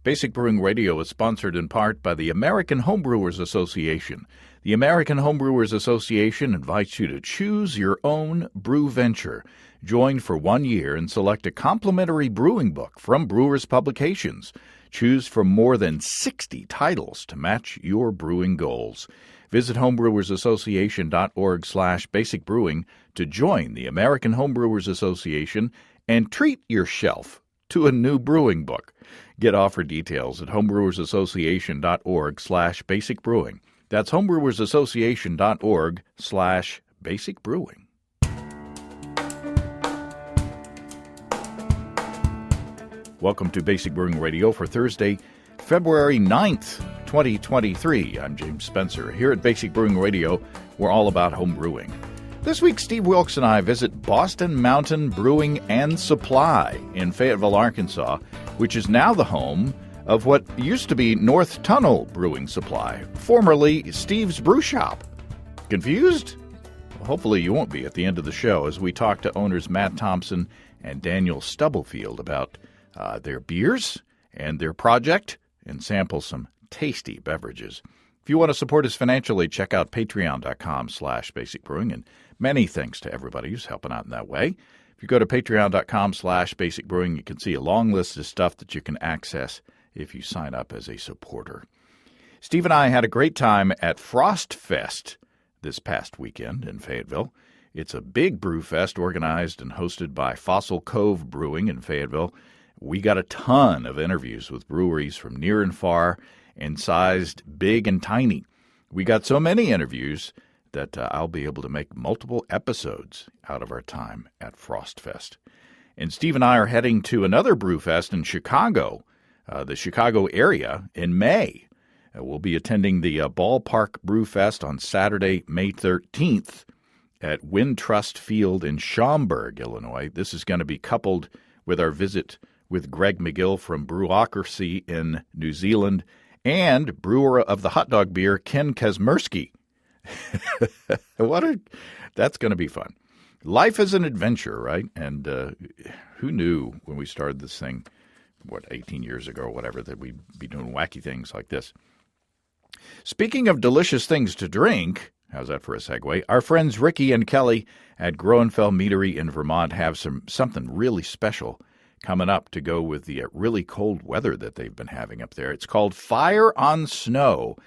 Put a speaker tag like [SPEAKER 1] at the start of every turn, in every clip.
[SPEAKER 1] Basic Brewing Radio is sponsored in part by the American Homebrewers Association. The American Homebrewers Association invites you to choose your own brew venture. Join for 1 year and select a complimentary brewing book from Brewers Publications. Choose from more than 60 titles to match your brewing goals. Visit homebrewersassociation.org/basicbrewing to join the American Homebrewers Association and treat your shelf to a new brewing book. Get offer details at homebrewersassociation.org/basicbrewing. That's homebrewersassociation.org/basicbrewing. Welcome to Basic Brewing Radio for Thursday, February 9th, 2023. I'm James Spencer. Here at Basic Brewing Radio, we're all about home brewing. This week, Steve Wilkes and I visit Boston Mountain Brewing and Supply in Fayetteville, Arkansas, which is now the home of what used to be North Tunnel Brewing Supply, formerly Steve's Brew Shop. Confused? Well, hopefully you won't be at the end of the show as we talk to owners Matt Thompson and Daniel Stubblefield about their beers and their project and sample some tasty beverages. If you want to support us financially, check out patreon.com/basicbrewing, and many thanks to everybody who's helping out in that way. If you go to patreon.com/basicbrewing, you can see a long list of stuff that you can access if you sign up as a supporter. Steve and I had a great time at Frost Fest this past weekend in Fayetteville. It's a big brew fest organized and hosted by Fossil Cove Brewing in Fayetteville. We got a ton of interviews with breweries from near and far and sized big and tiny. We got so many interviews that I'll be able to make multiple episodes out of our time at Frost Fest. And Steve and I are heading to another brew fest in Chicago, the Chicago area, in May. We'll be attending the Ballpark Brew Fest on Saturday, May 13th at Wintrust Field in Schaumburg, Illinois. This is going to be coupled with our visit with Greg McGill from Brewocracy in New Zealand and brewer of the hot dog beer, Ken Kazmersky. That's going to be fun. Life is an adventure, right? And who knew when we started this thing, 18 years ago or whatever, that we'd be doing wacky things like this. Speaking of delicious things to drink, how's that for a segue? Our friends Ricky and Kelly at Groenfell Meadery in Vermont have something really special coming up to go with the really cold weather that they've been having up there. It's called Fire on Snow,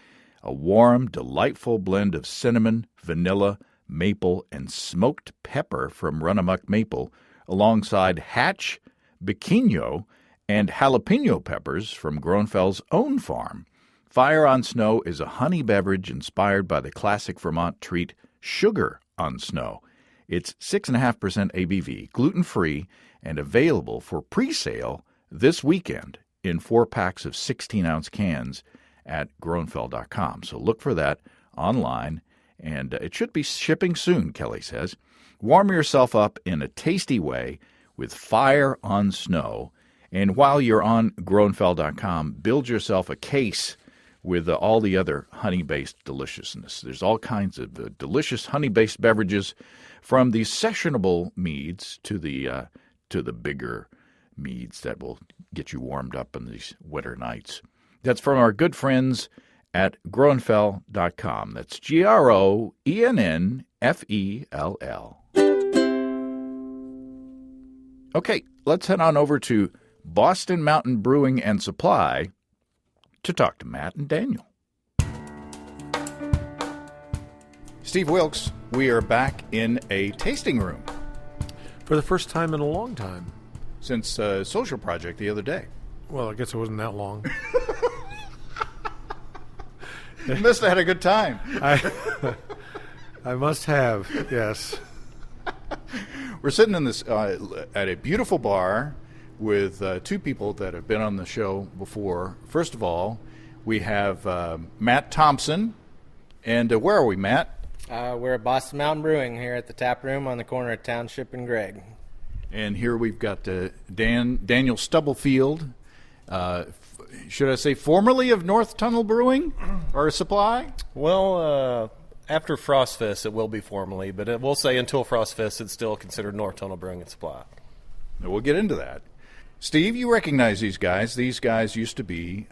[SPEAKER 1] a warm, delightful blend of cinnamon, vanilla, maple, and smoked pepper from Run Amok Maple, alongside Hatch, Biquino, and jalapeno peppers from Groenfell's own farm. Fire on Snow is a honey beverage inspired by the classic Vermont treat Sugar on Snow. It's 6.5% ABV, gluten-free, and available for pre-sale this weekend in 4 packs of 16-ounce cans at groenfell.com. So look for that online, and it should be shipping soon, Kelly says. Warm yourself up in a tasty way with Fire on Snow, and while you're on groenfell.com, build yourself a case with all the other honey-based deliciousness. There's all kinds of delicious honey-based beverages, from the sessionable meads to the bigger meads that will get you warmed up in these winter nights. That's from our good friends at groenfell.com. That's GROENNFELL. Okay, let's head on over to Boston Mountain Brewing and Supply to talk to Matt and Daniel. Steve Wilkes, we are back in a tasting room.
[SPEAKER 2] For the first time in a long time.
[SPEAKER 1] Since Social Project the other day.
[SPEAKER 2] Well, I guess it wasn't that long.
[SPEAKER 1] You must have had a good time.
[SPEAKER 2] I must have, yes.
[SPEAKER 1] We're sitting in this at a beautiful bar with 2 people that have been on the show before. First of all, we have Matt Thompson. And where are we, Matt?
[SPEAKER 3] We're at Boston Mountain Brewing here at the tap room on the corner of Township and Gregg.
[SPEAKER 1] And here we've got Daniel Stubblefield. Should I say formerly of North Tunnel Brewing or Supply?
[SPEAKER 4] Well, after Frostfest, it will be formally, but we'll say until Frostfest, it's still considered North Tunnel Brewing and Supply.
[SPEAKER 1] We'll get into that. Steve, you recognize these guys. These guys used to be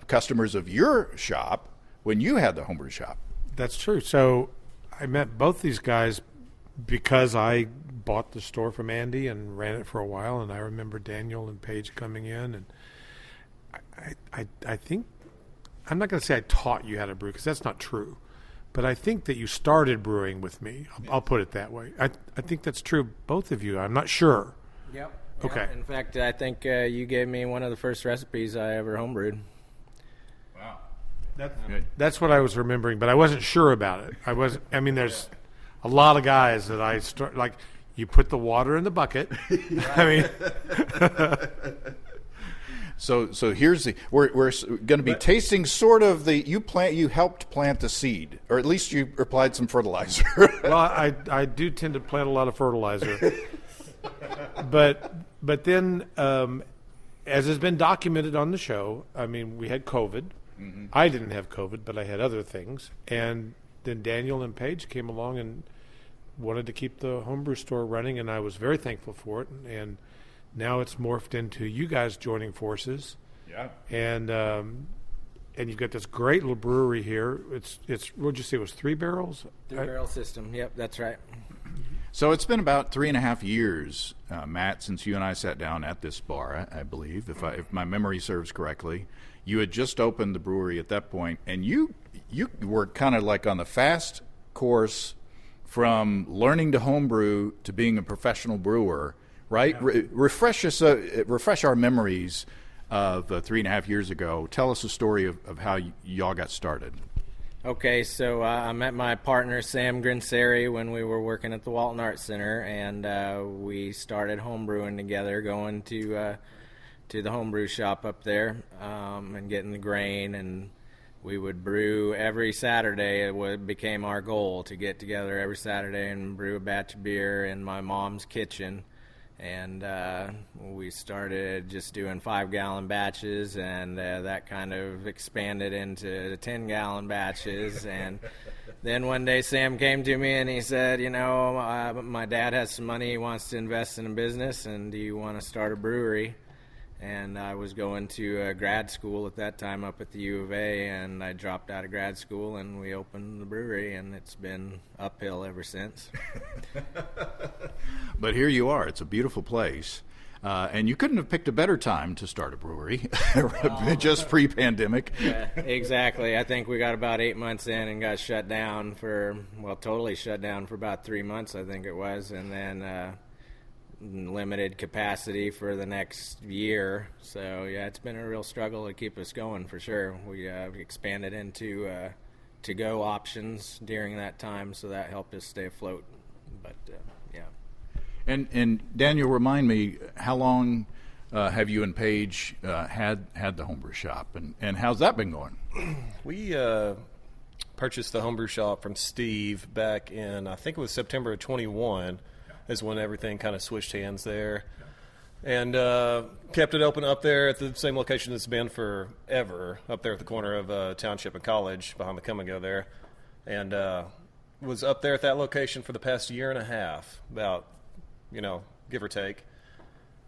[SPEAKER 1] customers of your shop when you had the homebrew shop.
[SPEAKER 2] That's true. So I met both these guys because I bought the store from Andy and ran it for a while, and I remember Daniel and Paige coming in, and I think, I'm not going to say I taught you how to brew because that's not true, but I think that you started brewing with me. I'll put it that way. I think that's true, both of you. I'm not sure.
[SPEAKER 3] Yep.
[SPEAKER 2] Okay.
[SPEAKER 3] In fact, I think you gave me one of the first recipes I ever homebrewed.
[SPEAKER 1] Wow.
[SPEAKER 2] That's what I was remembering, but I wasn't sure about it. There's a lot of guys that I start, like, you put the water in the bucket.
[SPEAKER 1] So here's we're going to be tasting sort of you helped plant the seed, or at least you applied some fertilizer.
[SPEAKER 2] Well, I do tend to plant a lot of fertilizer, but then as has been documented on the show, we had COVID. Mm-hmm. I didn't have COVID, but I had other things, and then Daniel and Paige came along and wanted to keep the homebrew store running, and I was very thankful for it. And now it's morphed into you guys joining forces.
[SPEAKER 1] Yeah.
[SPEAKER 2] And you've got this great little brewery here. It's what'd you say? It was 3 barrels?
[SPEAKER 3] 3-barrel system. Yep, that's right.
[SPEAKER 1] So it's been about 3.5 years, Matt, since you and I sat down at this bar, I believe, if my memory serves correctly. You had just opened the brewery at that point, and you were kind of like on the fast course from learning to homebrew to being a professional brewer, right? Yeah. Refresh our memories of 3.5 years ago. Tell us a story of how y'all got started.
[SPEAKER 3] Okay, so I met my partner Sam Grinseri when we were working at the Walton Arts Center, and we started homebrewing together, going to the homebrew shop up there and getting the grain, and we would brew every Saturday. It became our goal to get together every Saturday and brew a batch of beer in my mom's kitchen. And we started just doing 5-gallon batches, and that kind of expanded into 10-gallon batches. And then one day Sam came to me and he said, my dad has some money, he wants to invest in a business, and do you want to start a brewery? And I was going to grad school at that time up at the U of A, and I dropped out of grad school, and we opened the brewery, and it's been uphill ever since.
[SPEAKER 1] But here you are. It's a beautiful place. And you couldn't have picked a better time to start a brewery, just pre-pandemic.
[SPEAKER 3] Yeah, exactly. I think we got about 8 months in and got totally shut down for about 3 months, I think it was, and then limited capacity for the next year. So yeah, it's been a real struggle to keep us going for sure. We expanded into to-go options during that time, so that helped us stay afloat. But yeah.
[SPEAKER 1] And Daniel, remind me, how long have you and Paige had the homebrew shop, and how's that been going?
[SPEAKER 4] We purchased the homebrew shop from Steve back in, I think it was September of 21. Is when everything kind of switched hands there, and kept it open up there at the same location it's been forever, up there at the corner of Township and College, behind the Come and Go there, and was up there at that location for the past year and a half, about, give or take.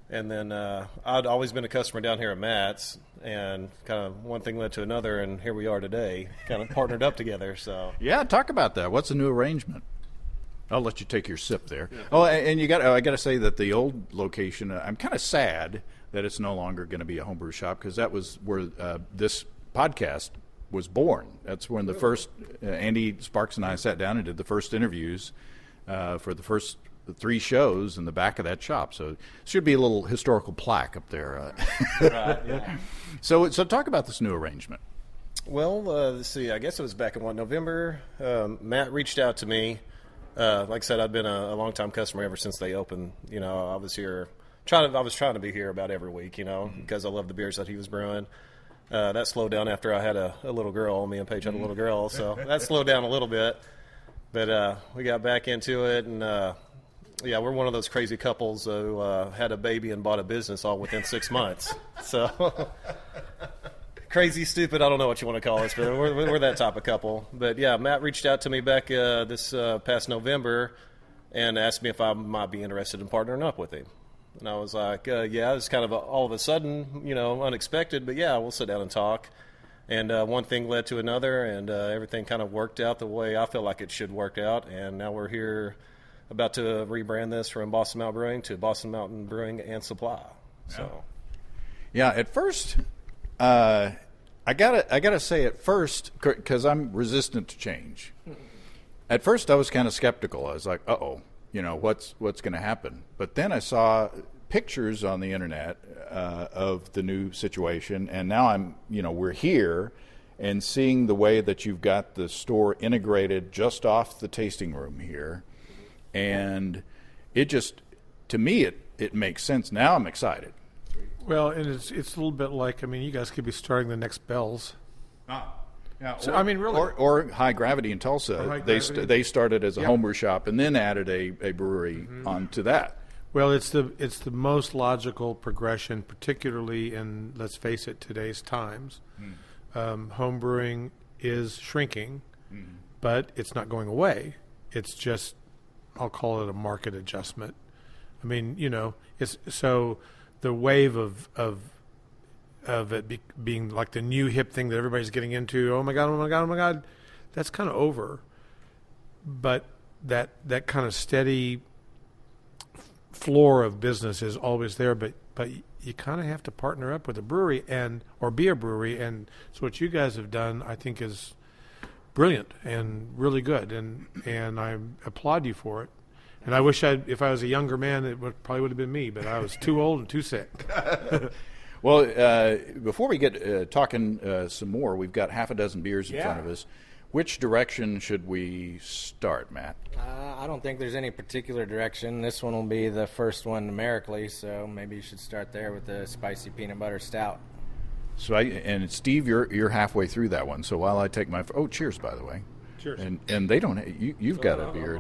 [SPEAKER 4] And then I'd always been a customer down here at Matt's, and kind of one thing led to another, and here we are today, kind of partnered up together. So
[SPEAKER 1] yeah, talk about that. What's the new arrangement? I'll let you take your sip there. Yeah. Oh, and I got to say that the old location, I'm kind of sad that it's no longer going to be a homebrew shop, because that was where this podcast was born. That's when the first Andy Sparks and I sat down and did the first interviews for the first 3 shows in the back of that shop. So it should be a little historical plaque up there.
[SPEAKER 4] Right. Yeah.
[SPEAKER 1] So talk about this new arrangement.
[SPEAKER 4] Well, let's see. I guess it was back in November. Matt reached out to me. Like I said, I'd been a long-time customer ever since they opened. I was here I was trying to be here about every week, because I love the beers that he was brewing. That slowed down after I had a little girl. Me and Paige had a little girl, so that slowed down a little bit. But we got back into it, and we're one of those crazy couples who had a baby and bought a business all within 6 months. So crazy, stupid, I don't know what you want to call us, but we're that type of couple. But yeah, Matt reached out to me back this past November and asked me if I might be interested in partnering up with him. And I was like, yeah, it was kind of all of a sudden, unexpected, but yeah, we'll sit down and talk. And one thing led to another, and everything kind of worked out the way I feel like it should work out. And now we're here about to rebrand this from Boston Mountain Brewing to Boston Mountain Brewing and Supply. So,
[SPEAKER 1] yeah, at first, I gotta say at first, because I'm resistant to change. At first, I was kind of skeptical. I was like, what's going to happen? But then I saw pictures on the internet of the new situation, and now we're here and seeing the way that you've got the store integrated just off the tasting room here, and it just, to me, it makes sense. Now I'm excited.
[SPEAKER 2] Well, and it's a little bit like, you guys could be starting the next Bell's.
[SPEAKER 1] Yeah,
[SPEAKER 2] so, really,
[SPEAKER 1] or High Gravity in Tulsa. They started as a homebrew shop and then added a brewery onto that.
[SPEAKER 2] Well, it's the most logical progression, particularly in, let's face it, today's times. Home brewing is shrinking, but it's not going away. It's just, I'll call it a market adjustment. It's so the wave of it being like the new hip thing that everybody's getting into. Oh my God! That's kind of over. But that kind of steady floor of business is always there. But you kind of have to partner up with a brewery or be a brewery. And so what you guys have done, I think, is brilliant and really good. And I applaud you for it. And I wish if I was a younger man, probably would have been me. But I was too old and too sick.
[SPEAKER 1] Well, before we get talking some more, we've got half a dozen beers in front of us. Which direction should we start, Matt?
[SPEAKER 3] I don't think there's any particular direction. This one will be the first one numerically, so maybe you should start there with the spicy peanut butter stout.
[SPEAKER 1] So, and Steve, you're halfway through that one. So while I take my cheers, by the way.
[SPEAKER 2] Cheers.
[SPEAKER 1] And they don't. You've got a beer,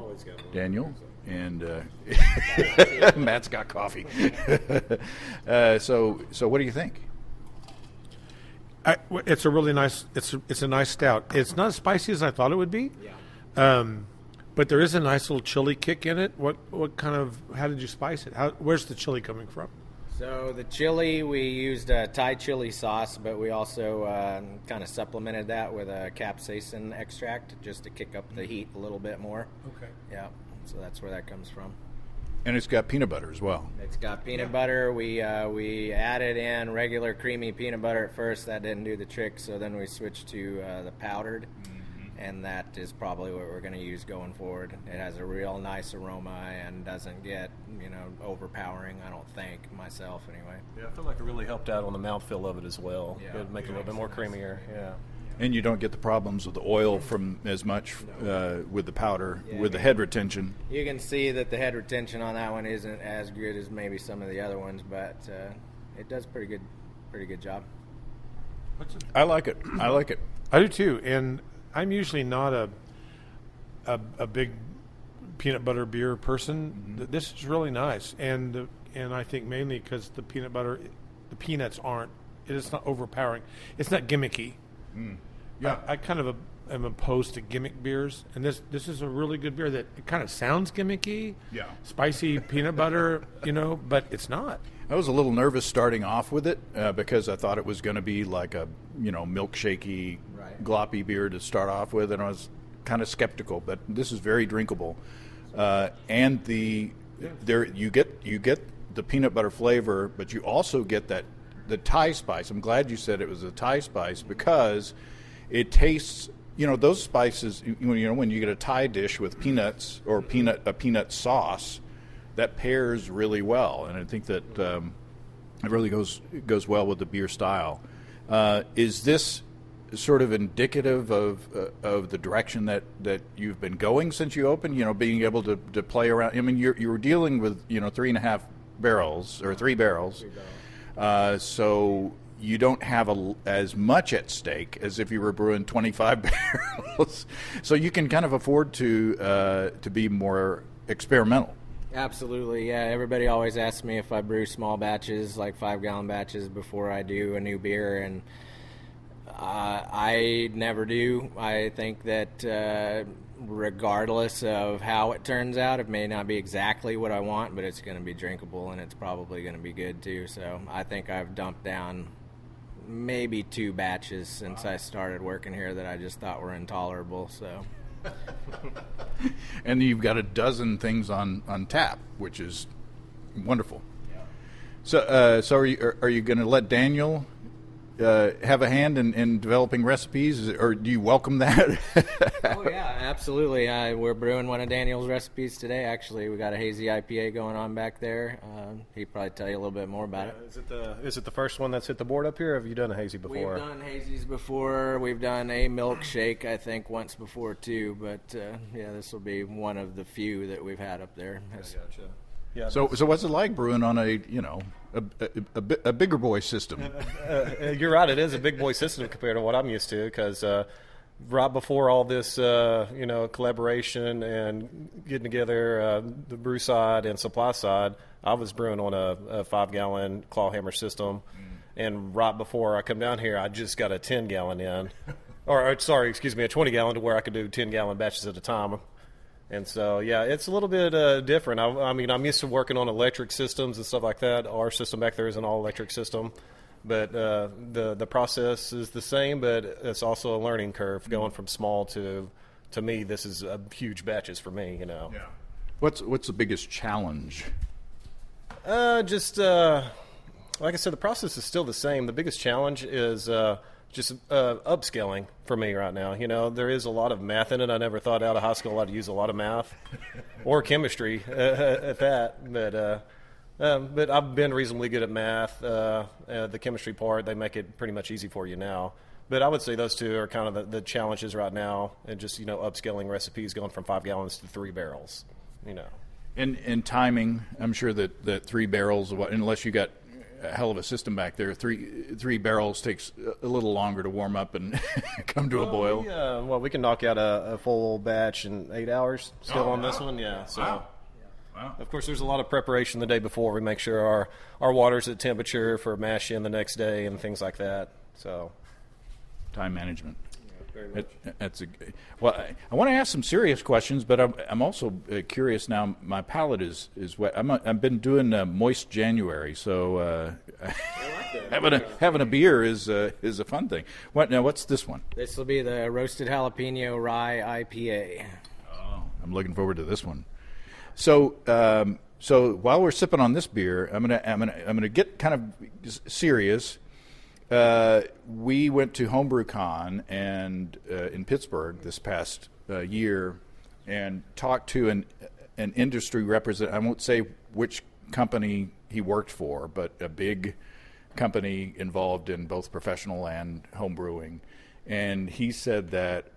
[SPEAKER 1] Daniel. And Matt's got coffee. So what do you think?
[SPEAKER 2] It's a really nice. It's a nice stout. It's not as spicy as I thought it would be.
[SPEAKER 3] Yeah.
[SPEAKER 2] But there is a nice little chili kick in it. What kind of? How did you spice it? Where's the chili coming from?
[SPEAKER 3] So the chili, we used a Thai chili sauce, but we also kind of supplemented that with a capsaicin extract just to kick up the heat a little bit more.
[SPEAKER 2] Okay.
[SPEAKER 3] Yeah. So that's where that comes from.
[SPEAKER 1] And it's got peanut butter as well.
[SPEAKER 3] It's got peanut butter. We added in regular creamy peanut butter at first. That didn't do the trick, so then we switched to the powdered, and that is probably what we're going to use going forward. It has a real nice aroma and doesn't get overpowering, I don't think, myself anyway.
[SPEAKER 4] Yeah, I feel like it really helped out on the mouthfeel of it as well.
[SPEAKER 3] Yeah.
[SPEAKER 4] It'd make it a little bit more creamier. Yeah.
[SPEAKER 1] And you don't get the problems with the oil from as much with the powder, with the head retention.
[SPEAKER 3] You can see that the head retention on that one isn't as good as maybe some of the other ones, but it does pretty good job.
[SPEAKER 1] I like it.
[SPEAKER 2] I do too. And I'm usually not a big peanut butter beer person. This is really nice, and I think mainly because the peanuts aren't. It's not overpowering. It's not gimmicky.
[SPEAKER 1] Yeah,
[SPEAKER 2] I kind of am opposed to gimmick beers, and this is a really good beer that it kind of sounds gimmicky.
[SPEAKER 1] Yeah,
[SPEAKER 2] spicy peanut butter, but it's not.
[SPEAKER 1] I was a little nervous starting off with it because I thought it was going to be like a milkshakey, gloppy beer to start off with, and I was kind of skeptical. But this is very drinkable, and you get the peanut butter flavor, but you also get the Thai spice. I'm glad you said it was a Thai spice because it tastes, those spices, when you get a Thai dish with peanuts or a peanut sauce, that pairs really well. And I think that it really goes well with the beer style. Is this sort of indicative of the direction that you've been going since you opened, being able to play around? I mean, you were dealing with, 3.5 barrels or 3 barrels. So you don't have as much at stake as if you were brewing 25 barrels. So you can kind of afford to be more experimental.
[SPEAKER 3] Absolutely, yeah. Everybody always asks me if I brew small batches, like 5-gallon batches, before I do a new beer, and I never do. I think that regardless of how it turns out. It may not be exactly what I want, but it's going to be drinkable, and it's probably going to be good too. So I think I've dumped down maybe 2 batches since I started working here that I just thought were intolerable. So,
[SPEAKER 1] and you've got a dozen things on tap, which is wonderful. So, are you going to let Daniel have a hand in developing recipes, or do you welcome that?
[SPEAKER 3] Oh yeah, absolutely. We're brewing one of Daniel's recipes today. Actually, we got a hazy IPA going on back there. He'd probably tell you a little bit more about it.
[SPEAKER 4] Is it the first one that's hit the board up here, or have you done a hazy before?
[SPEAKER 3] We've done hazies before. We've done a milkshake, I think, once before too. But yeah, this will be one of the few that we've had up there.
[SPEAKER 4] Gotcha. Yeah.
[SPEAKER 1] So what's it like brewing on a bigger boy system?
[SPEAKER 4] You're right. It is a big boy system compared to what I'm used to, because right before all this, collaboration and getting together, the brew side and supply side, I was brewing on a 5-gallon claw hammer system, and right before I come down here, I just got a 10-gallon in, a 20-gallon to where I could do 10-gallon batches at a time. And so, yeah, it's a little bit different. I mean, I'm used to working on electric systems and stuff like that. Our system back there is an all-electric system. But the process is the same, but it's also a learning curve going from small to me, this is huge batches for me,
[SPEAKER 1] Yeah. What's the biggest challenge?
[SPEAKER 4] Like I said, the process is still the same. The biggest challenge is just upscaling for me right now. There is a lot of math in it. I never thought out of high school I'd use a lot of math or chemistry at that. But I've been reasonably good at math. The chemistry part, they make it pretty much easy for you now. But I would say those two are kind of the challenges right now, and just, upscaling recipes, going from 5 gallons to 3 barrels,
[SPEAKER 1] And timing, I'm sure that 3 barrels, unless you got a hell of a system back there, 3 barrels takes a little longer to warm up and come to a boil.
[SPEAKER 4] We can knock out a full batch in 8 hours still on this one. Yeah. So,
[SPEAKER 1] wow.
[SPEAKER 4] Of course, there's a lot of preparation the day before. We make sure our water's at temperature for mash in the next day and things like that. So,
[SPEAKER 1] time management.
[SPEAKER 4] Very much.
[SPEAKER 1] I want to ask some serious questions, but I'm also curious now. My palate is wet. I've been doing moist January, so having a beer is a fun thing. What's this one?
[SPEAKER 3] This will be the roasted jalapeno rye IPA.
[SPEAKER 1] Oh, I'm looking forward to this one. So while we're sipping on this beer, I'm gonna get kind of serious. We went to HomebrewCon and in Pittsburgh this past year, and talked to an industry representative. I won't say which company he worked for, but a big company involved in both professional and home brewing. And he said that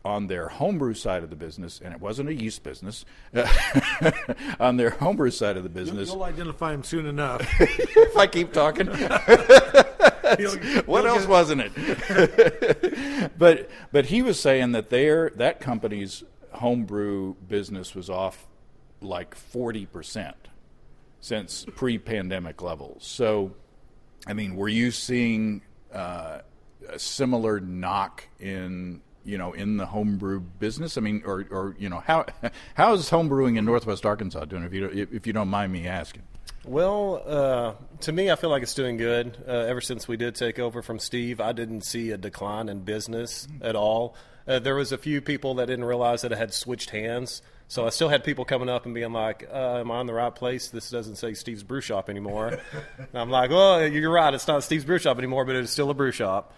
[SPEAKER 1] on their homebrew side of the business, and it wasn't a yeast business, on their homebrew side of the business.
[SPEAKER 2] You'll identify him soon enough.
[SPEAKER 1] If I keep talking. What else wasn't it? But he was saying that that company's homebrew business was off like 40% since pre-pandemic levels. So, I mean, were you seeing a similar knock in the homebrew business? I mean, or how is homebrewing in Northwest Arkansas doing? If you don't mind me asking.
[SPEAKER 4] Well, to me, I feel like it's doing good. Ever since we did take over from Steve, I didn't see a decline in business at all. There was a few people that didn't realize that it had switched hands. So I still had people coming up and being like, am I in the right place? This doesn't say Steve's Brew Shop anymore. And I'm like, well, you're right. It's not Steve's Brew Shop anymore, but it's still a brew shop.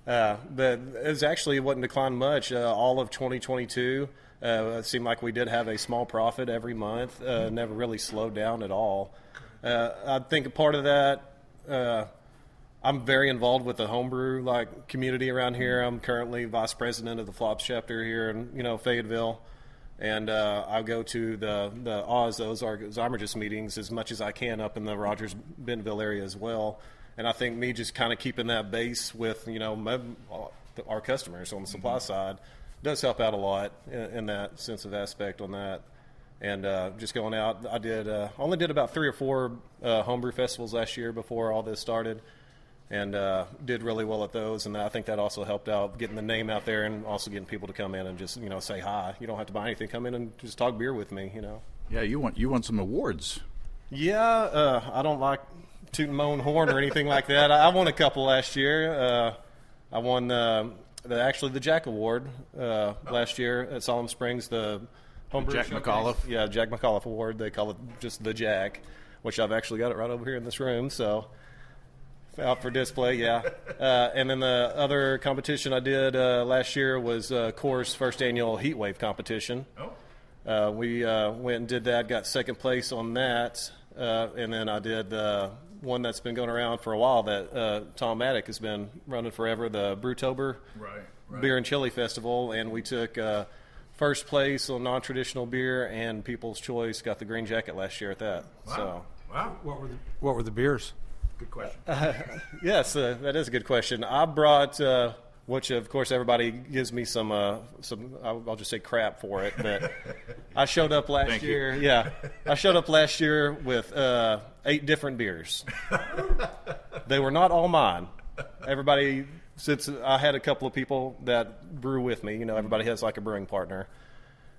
[SPEAKER 4] But it wasn't declined much. All of 2022, it seemed like we did have a small profit every month. Never really slowed down at all. I think part of that, I'm very involved with the homebrew community around here. I'm currently vice president of the Flops chapter here in Fayetteville, and I go to the Ozark Zymergis meetings as much as I can up in the Rogers Bentonville area as well. And I think me just kind of keeping that base with our customers on the supply side does help out a lot in that sense of aspect on that. And just going out, I only did about 3 or 4 homebrew festivals last year before all this started. and did really well at those. And I think that also helped out getting the name out there and also getting people to come in and just, say hi. You don't have to buy anything. Come in and just talk beer with me,
[SPEAKER 1] Yeah, you won some awards.
[SPEAKER 4] Yeah, I don't like tooting my own horn or anything like that. I won a couple last year. I won the Jack Award last year at Solemn Springs, the homebrew
[SPEAKER 1] Jack
[SPEAKER 4] showcase.
[SPEAKER 1] McAuliffe?
[SPEAKER 4] Yeah, Jack McAuliffe Award. They call it just the Jack, which I've actually got it right over here in this room. So out for display, yeah. And then the other competition I did last year was Coors' first annual Heat Wave competition. Oh. We went and did that, got second place on that. And then I did one that's been going around for a while that Tom Maddock has been running forever, the Brewtober Beer and Chili Festival. And we took first place on non-traditional beer and People's Choice, got the green jacket last year at that.
[SPEAKER 2] Wow.
[SPEAKER 4] So.
[SPEAKER 2] Wow. What were the beers?
[SPEAKER 1] Good question.
[SPEAKER 4] Yes, that is a good question. I brought, which of course everybody gives me some I'll just say crap for it, but I showed up last year. Yeah, I showed up last year with 8 different beers. They were not all mine. Everybody, since I had a couple of people that brew with me, everybody has like a brewing partner.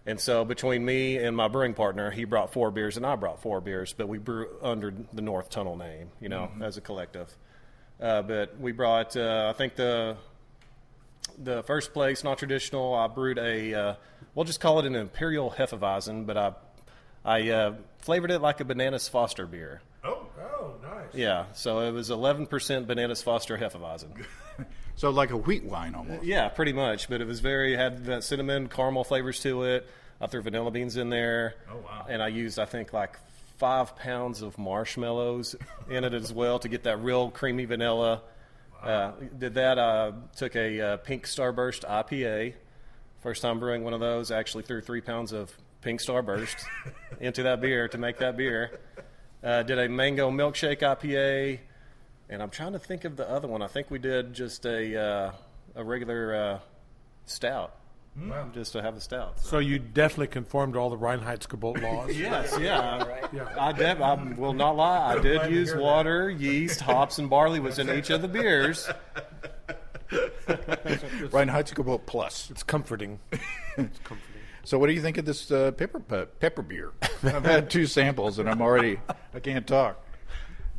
[SPEAKER 4] And so between me and my brewing partner, he brought 4 beers and I brought 4 beers, but we brew under the North Tunnel name, as a collective. But we brought, I think the first place, not traditional, I brewed we'll just call it an Imperial Hefeweizen, but I flavored it like a Bananas Foster beer.
[SPEAKER 2] Oh, nice.
[SPEAKER 4] Yeah, so it was 11% Bananas Foster Hefeweizen.
[SPEAKER 1] So like a wheat wine almost.
[SPEAKER 4] Yeah, pretty much. But it was had that cinnamon, caramel flavors to it. I threw vanilla beans in there.
[SPEAKER 1] Oh, wow.
[SPEAKER 4] And I used, I think, like 5 pounds of marshmallows in it as well to get that real creamy vanilla. Wow. Did that. Took a Pink Starburst IPA. First time brewing one of those. Actually threw 3 pounds of Pink Starburst into that beer to make that beer. Did a Mango Milkshake IPA. And I'm trying to think of the other one. I think we did just a regular stout. Wow. Just to have a stout.
[SPEAKER 2] So you definitely conformed to all the Reinheitsgebot laws.
[SPEAKER 4] Yes, yeah. Right. Yeah. I will not lie. I did use water, yeast, hops, and barley was in each of the beers.
[SPEAKER 1] Reinheitsgebot Plus.
[SPEAKER 2] It's comforting.
[SPEAKER 1] So what do you think of this pepper beer? I've had 2 samples and I can't talk.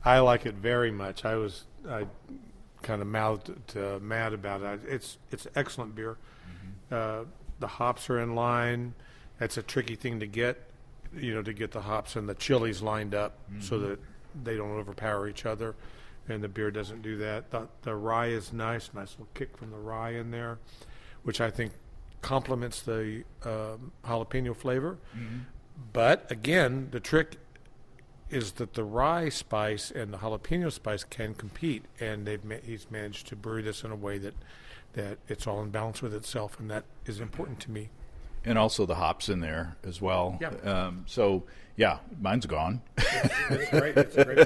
[SPEAKER 2] I like it very much. I kind of mouthed Matt about it. It's excellent beer. Mm-hmm. The hops are in line. That's a tricky thing to get, to get the hops and the chilies lined up so that they don't overpower each other, and the beer doesn't do that. The rye is nice little kick from the rye in there, which I think complements the jalapeno flavor. Mm-hmm. But again, the trick is that the rye spice and the jalapeno spice can compete, and he's managed to brew this in a way that it's all in balance with itself, and that is important to me.
[SPEAKER 1] And also the hops in there as well.
[SPEAKER 2] Yeah.
[SPEAKER 1] Mine's gone.
[SPEAKER 2] It's great. It's a great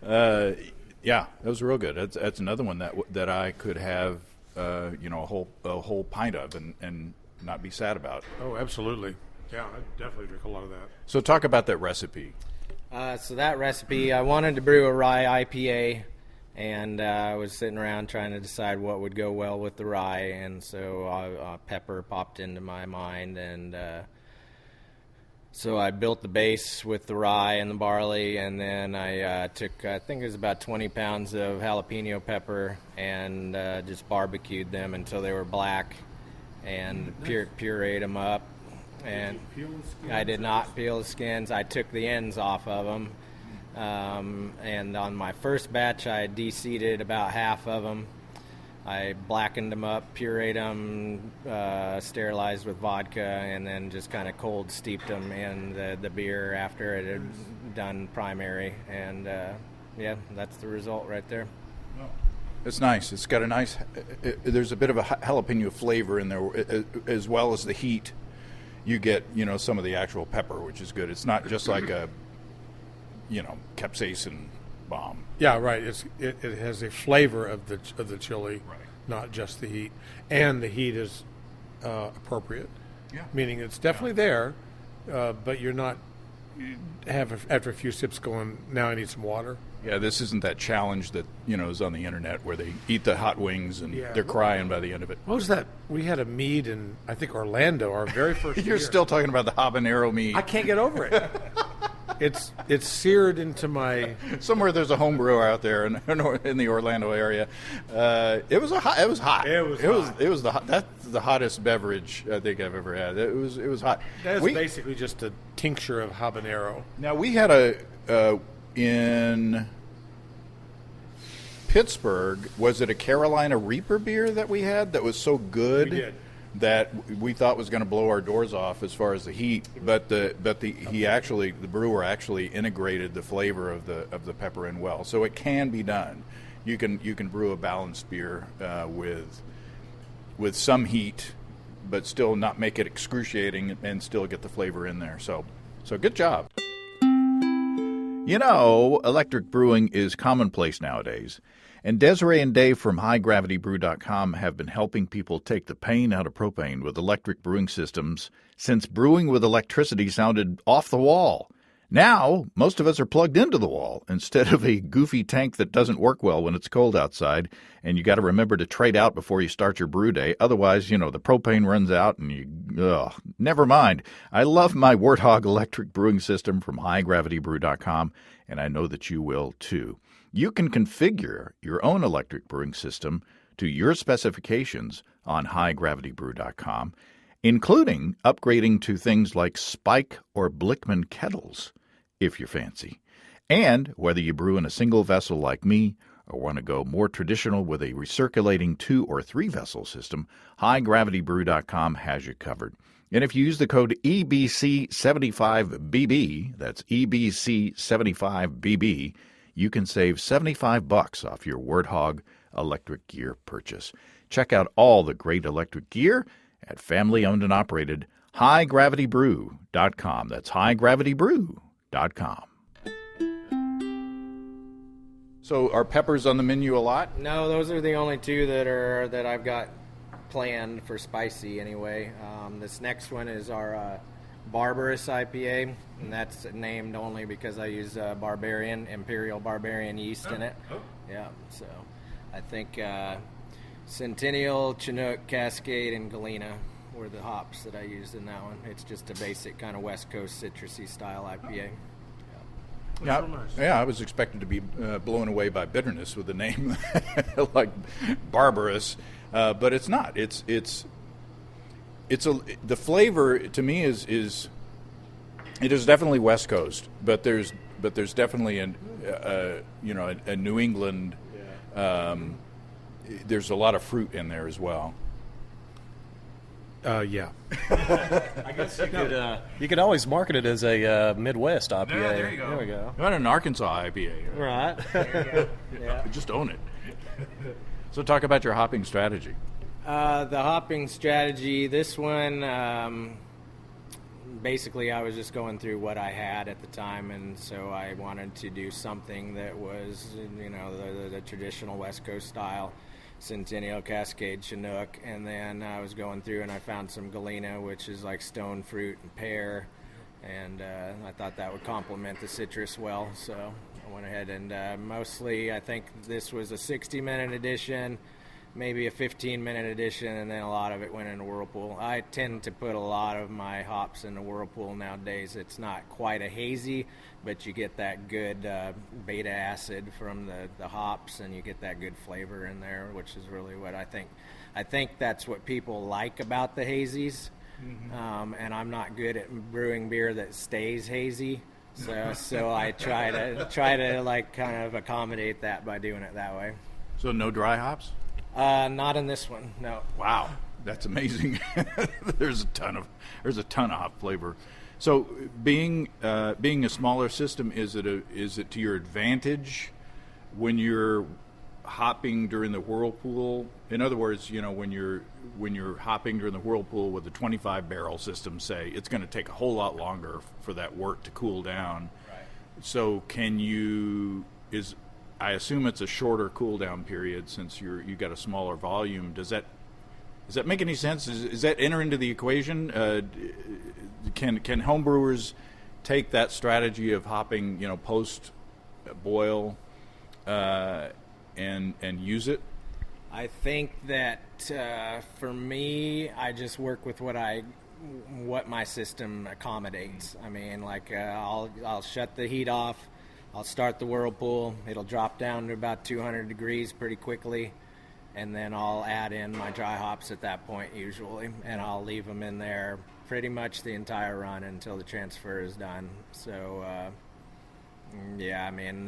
[SPEAKER 2] beer.
[SPEAKER 1] Yeah, that was real good. That's another one that I could have, a whole pint of and not be sad about.
[SPEAKER 2] Oh, absolutely. Yeah, I definitely drink a lot of that.
[SPEAKER 1] So talk about that recipe.
[SPEAKER 3] So that recipe, I wanted to brew a rye IPA, and I was sitting around trying to decide what would go well with the rye, and so pepper popped into my mind, and so I built the base with the rye and the barley, and then I took, I think it was about 20 pounds of jalapeno pepper, and just barbecued them until they were black, and pureed them up. And I did not peel the skins. I took the ends off of them. And on my first batch, I de-seeded about half of them. I blackened them up, pureed them, sterilized with vodka, and then just kind of cold steeped them in the beer after it had done primary. And, that's the result right there.
[SPEAKER 1] It's nice. It's got a nice, there's a bit of a jalapeno flavor in there, as well as the heat. You get, some of the actual pepper, which is good. It's not just like a, capsaicin bomb.
[SPEAKER 2] Yeah, right. It has a flavor of the chili, right, not just the heat. And the heat is appropriate. Yeah. Meaning it's definitely there, but you're not after a few sips going, now I need some water.
[SPEAKER 1] Yeah, this isn't that challenge that, is on the internet where they eat the hot wings and
[SPEAKER 2] Yeah.
[SPEAKER 1] they're crying by the end of it.
[SPEAKER 2] What was that? We had a mead in, I think, Orlando, our very first
[SPEAKER 1] You're
[SPEAKER 2] year.
[SPEAKER 1] still talking about the habanero meat.
[SPEAKER 2] I can't get over it. It's seared into my...
[SPEAKER 1] Somewhere there's a home brewer out there in the Orlando area. It was hot. That's the hottest beverage I think I've ever had. It was hot.
[SPEAKER 2] That's basically just a tincture of habanero.
[SPEAKER 1] Now we had in Pittsburgh, was it a Carolina Reaper beer that we had that was so good
[SPEAKER 2] We did.
[SPEAKER 1] that we thought was going to blow our doors off as far as the heat, but the brewer actually integrated the flavor of the pepper in well, so it can be done. You can brew a balanced beer with some heat, but still not make it excruciating and still get the flavor in there. So good job. Electric brewing is commonplace nowadays, and Desiree and Dave from HighGravityBrew.com have been helping people take the pain out of propane with electric brewing systems since brewing with electricity sounded off the wall. Now, most of us are plugged into the wall instead of a goofy tank that doesn't work well when it's cold outside, and you got to remember to trade out before you start your brew day. Otherwise, the propane runs out and never mind. I love my Warthog electric brewing system from HighGravityBrew.com, and I know that you will too. You can configure your own electric brewing system to your specifications on HighGravityBrew.com, including upgrading to things like Spike or Blickman kettles, if you're fancy. And whether you brew in a single vessel like me or want to go more traditional with a recirculating 2 or 3 vessel system, HighGravityBrew.com has you covered. And if you use the code EBC75BB, that's EBC75BB, you can save $75 off your Warthog electric gear purchase. Check out all the great electric gear at family-owned and operated HighGravityBrew.com. That's HighGravityBrew.com. So are peppers on the menu a lot?
[SPEAKER 3] No, those are the only two that I've got planned for spicy anyway. This next one is our Barbarous IPA, and that's named only because I use Imperial Barbarian yeast in it.
[SPEAKER 2] Oh.
[SPEAKER 3] Yeah, so I think Centennial, Chinook, Cascade, and Galena were the hops that I used in that one. It's just a basic kind of West Coast citrusy style IPA.
[SPEAKER 1] Yeah,
[SPEAKER 2] so nice.
[SPEAKER 1] I was expected to be blown away by bitterness with the name like Barbarous, but it's not. The flavor to me is it is definitely West Coast, but there's definitely a New England. There's a lot of fruit in there as well.
[SPEAKER 2] Yeah.
[SPEAKER 4] I guess you could always market it as a Midwest IPA.
[SPEAKER 2] Yeah, there you go.
[SPEAKER 4] There we go.
[SPEAKER 1] Not an Arkansas IPA.
[SPEAKER 4] Right.
[SPEAKER 3] There you go. Yeah.
[SPEAKER 1] Just own it. So talk about your hopping strategy.
[SPEAKER 3] The hopping strategy, this one, basically I was just going through what I had at the time, and so I wanted to do something that was, the traditional West Coast style, Centennial, Cascade, Chinook, and then I was going through and I found some Galena, which is like stone fruit and pear, and I thought that would complement the citrus well, so I went ahead and mostly I think this was a 60-minute edition, maybe a 15-minute edition, and then a lot of it went into Whirlpool. I tend to put a lot of my hops in the Whirlpool nowadays. It's not quite a hazy, but you get that good beta acid from the hops, and you get that good flavor in there, which is really what I think. I think that's what people like about the hazies, and I'm not good at brewing beer that stays hazy. So I try to like kind of accommodate that by doing it that way.
[SPEAKER 1] So no dry hops?
[SPEAKER 3] Not in this one, no.
[SPEAKER 1] Wow, that's amazing. There's a ton of hop flavor. So being a smaller system, is it to your advantage when you're hopping during the Whirlpool? In other words, when you're hopping during the Whirlpool with a 25 barrel system, say, it's going to take a whole lot longer for that wort to cool down.
[SPEAKER 3] Right.
[SPEAKER 1] So I assume it's a shorter cool down period since you got a smaller volume. Does that make any sense? Does that enter into the equation? Can homebrewers take that strategy of hopping, post boil and use it?
[SPEAKER 3] I think that for me, I just work with what my system accommodates. I mean, like I'll shut the heat off, I'll start the whirlpool, it'll drop down to about 200 degrees pretty quickly, and then I'll add in my dry hops at that point usually, and I'll leave them in there pretty much the entire run until the transfer is done. So yeah, I mean,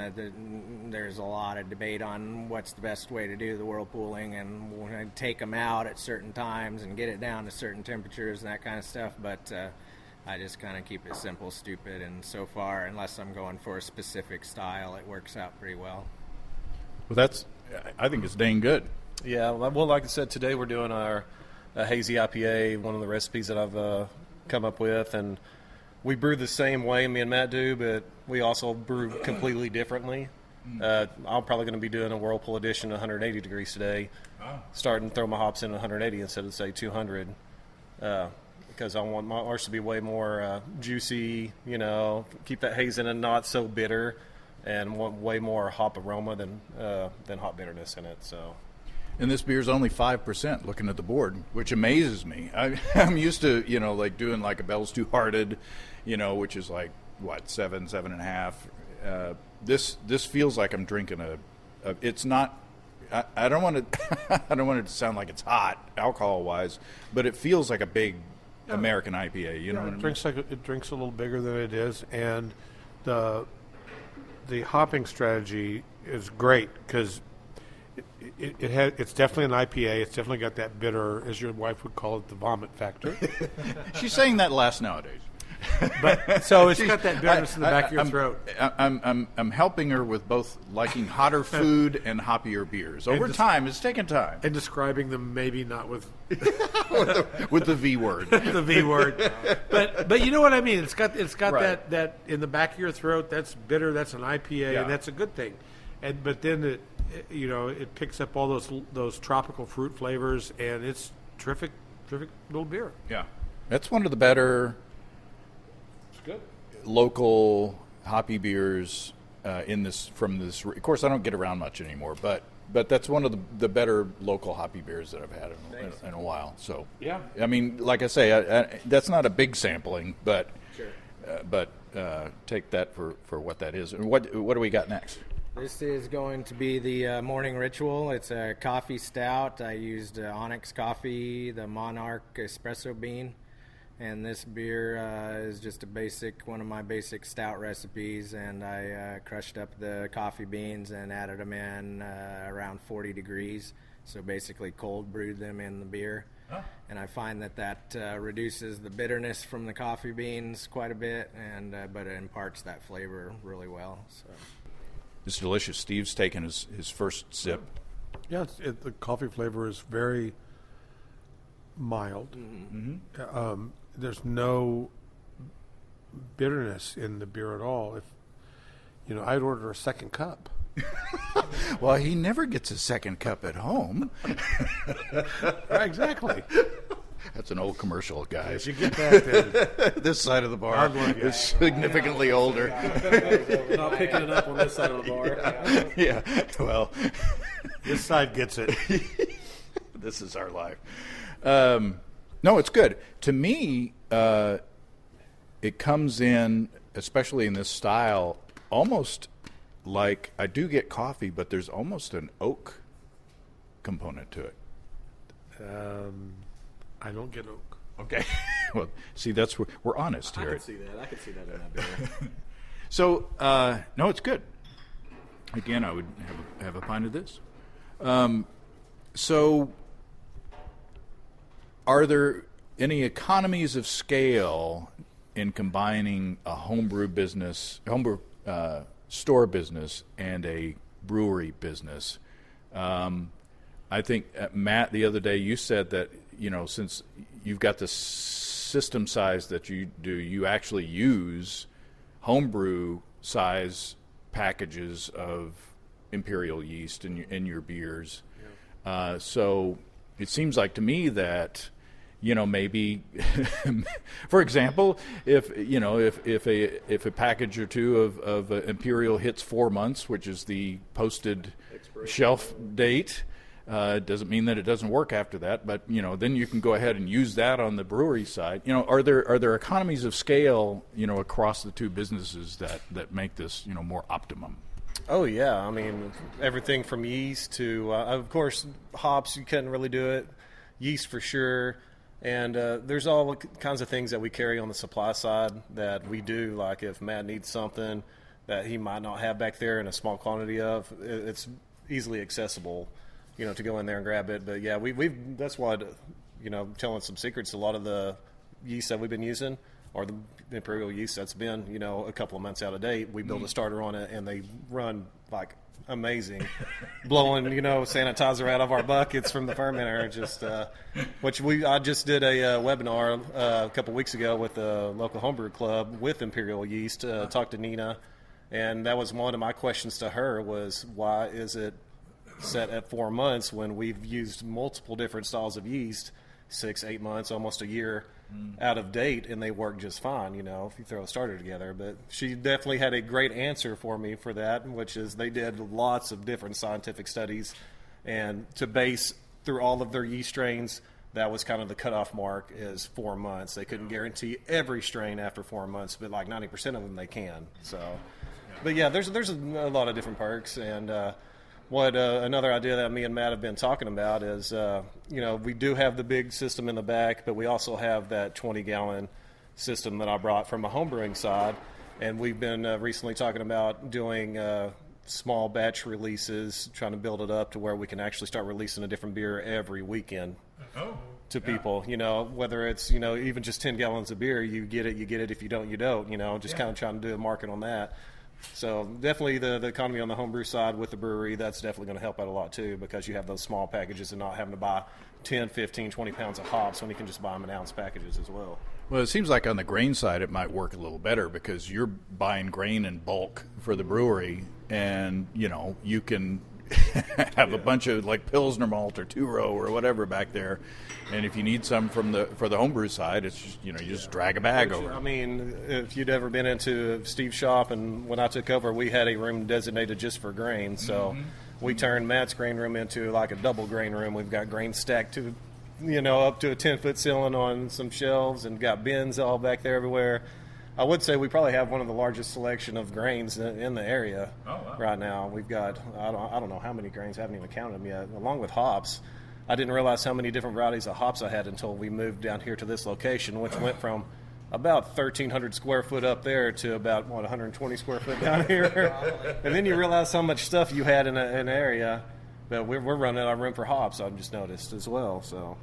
[SPEAKER 3] there's a lot of debate on what's the best way to do the whirlpooling, and when I take them out at certain times and get it down to certain temperatures and that kind of stuff, but I just kind of keep it simple, stupid, and so far, unless I'm going for a specific style, it works out pretty well.
[SPEAKER 1] Well, I think it's dang good.
[SPEAKER 4] Yeah, well, like I said, today we're doing our hazy IPA, one of the recipes that I've come up with, and we brew the same way, me and Matt do, but we also brew completely differently. I'm probably going to be doing a Whirlpool edition 180 degrees today, starting to throw my hops in 180 instead of, say, 200, because I want ours to be way more juicy, keep that haze in and not so bitter, and want way more hop aroma than hop bitterness in it. So.
[SPEAKER 1] And this beer's only 5%, looking at the board, which amazes me. I'm used to, like doing like a Bell's Two Hearted, which is like, 7.5. This feels like I'm drinking it's not, I don't want to, I don't want it to sound like it's hot alcohol-wise, but it feels like a big American IPA, what I mean?
[SPEAKER 2] It drinks a little bigger than it is, and the hopping strategy is great because it's definitely an IPA. It's definitely got that bitter, as your wife would call it, the vomit factor.
[SPEAKER 1] She's saying that less nowadays.
[SPEAKER 2] But so it's got that bitterness in the back of your throat.
[SPEAKER 1] I'm helping her with both liking hotter food and hoppier beers. Over time, it's taken time.
[SPEAKER 2] And describing them maybe not with
[SPEAKER 1] with the V word.
[SPEAKER 2] The V word. But you know what I mean. It's got right. that in the back of your throat. That's bitter. That's an IPA, and that's a good thing. But then it picks up all those tropical fruit flavors, and it's terrific little beer.
[SPEAKER 1] Yeah, that's one of the better.
[SPEAKER 2] Good.
[SPEAKER 1] Local hoppy beers from this. Of course, I don't get around much anymore, but that's one of the better local hoppy beers that I've had in a while. So
[SPEAKER 2] yeah,
[SPEAKER 1] I mean, like I say, that's not a big sampling, but take that for what that is. And what do we got next?
[SPEAKER 3] This is going to be the morning ritual. It's a coffee stout. I used Onyx coffee, the Monarch espresso bean. And this beer is just one of my basic stout recipes, and I crushed up the coffee beans and added them in around 40 degrees. So basically cold brewed them in the beer. Oh. And I find that reduces the bitterness from the coffee beans quite a bit, but it imparts that flavor really well. So
[SPEAKER 1] it's delicious. Steve's taken his first sip.
[SPEAKER 2] Yeah, the coffee flavor is very mild. Mm-hmm. There's no bitterness in the beer at all. I'd order a second cup.
[SPEAKER 1] Well, he never gets a second cup at home.
[SPEAKER 2] Exactly.
[SPEAKER 1] That's an old commercial, guys.
[SPEAKER 2] If you get that, then
[SPEAKER 1] this side of the bar is significantly older.
[SPEAKER 2] Not picking it up on this side of the bar.
[SPEAKER 1] Yeah. Well,
[SPEAKER 2] this side gets it.
[SPEAKER 1] This is our life. No, it's good. To me, it comes in, especially in this style, almost like I do get coffee, but there's almost an oak component to it.
[SPEAKER 2] I don't get oak.
[SPEAKER 1] Okay. Well, see, that's where we're honest here.
[SPEAKER 4] I could see that in that beer.
[SPEAKER 1] So, no, it's good. Again, I would have a pint of this. So, are there any economies of scale in combining a homebrew store business and a brewery business? I think, Matt, the other day you said that, since you've got the system size that you do, you actually use homebrew size packages of imperial yeast in your beers. Yeah. So it seems like to me that maybe, for example, if a package or two of Imperial hits 4 months, which is the posted shelf date, doesn't mean that it doesn't work after that. But then you can go ahead and use that on the brewery side. Are there economies of scale across the two businesses that make this more optimum?
[SPEAKER 4] Oh yeah, I mean everything from yeast to of course hops. You couldn't really do it. Yeast for sure. And there's all kinds of things that we carry on the supply side that we do. Like if Matt needs something that he might not have back there in a small quantity of, it's easily accessible, to go in there and grab it. But yeah, we've that's why, telling some secrets. A lot of the yeast that we've been using, or the Imperial yeast that's been, a couple of months out of date, we build a starter on it, and they run like amazing, blowing sanitizer out of our buckets from the fermenter. Just I just did a webinar a couple weeks ago with the local homebrew club with Imperial yeast. Talked to Nina, and that was one of my questions to her was, why is it set at 4 months when we've used multiple different styles of yeast, 6, 8 months, almost a year out of date, and they work just fine, if you throw a starter together. But she definitely had a great answer for me for that, which is they did lots of different scientific studies, and to base through all of their yeast strains, that was kind of the cutoff mark is 4 months. They couldn't guarantee every strain after 4 months, but like 90% of them they can. So, but yeah, there's a lot of different perks. And what another idea that me and Matt have been talking about is, we do have the big system in the back, but we also have that 20-gallon system that I brought from a homebrewing side. And we've been recently talking about doing small batch releases, trying to build it up to where we can actually start releasing a different beer every weekend to people. Whether it's, even just 10 gallons of beer, you get it. If you don't, you don't. Just kind of trying to do a market on that. So definitely the economy on the homebrew side with the brewery, that's definitely going to help out a lot too, because you have those small packages and not having to buy 10, 15, 20 pounds of hops when you can just buy them in ounce packages as well.
[SPEAKER 1] Well, it seems like on the grain side it might work a little better because you're buying grain in bulk for the brewery, and you can have a bunch of like Pilsner malt or two-row or whatever back there, and if you need some for the homebrew side, it's just you just drag a bag over.
[SPEAKER 4] I mean, if you'd ever been into Steve's shop, and when I took over, we had a room designated just for grain, so we turned Matt's grain room into like a double grain room. We've got grain stacked to up to a 10-foot ceiling on some shelves, and got bins all back there everywhere. I would say we probably have one of the largest selection of grains in the area right now. We've got, I don't know how many grains, I haven't even counted them yet, along with hops. I didn't realize how many different varieties of hops I had until we moved down here to this location, which went from about 1,300 square foot up there to about, 120 square foot down here. And then you realize how much stuff you had in an area. But we're running out of room for hops, I've just noticed as well. So.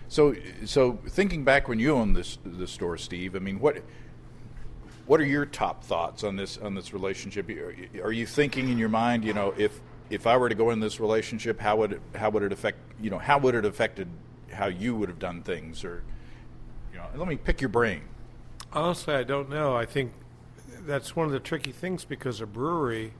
[SPEAKER 1] So thinking back when you owned this store, Steve, I mean, what are your top thoughts on this relationship? Are you thinking in your mind, if I were to go in this relationship, how would it affect, how would it affected how you would have done things, or let me pick your brain.
[SPEAKER 2] Honestly, I don't know. I think that's one of the tricky things, because a brewery,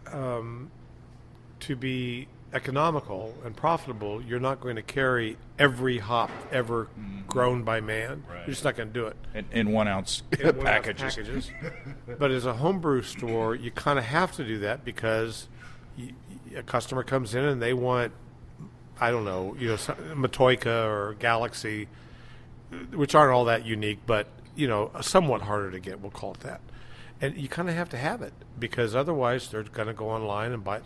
[SPEAKER 2] to be economical and profitable, you're not going to carry every hop ever grown by man. Right. You're just not going to do it.
[SPEAKER 1] In 1 ounce packages.
[SPEAKER 2] But as a homebrew store, you kind of have to do that, because a customer comes in and they want, I don't know, Matoika or Galaxy, which aren't all that unique, but, somewhat harder to get, we'll call it that. And you kind of have to have it, because otherwise they're going to go online and buy it.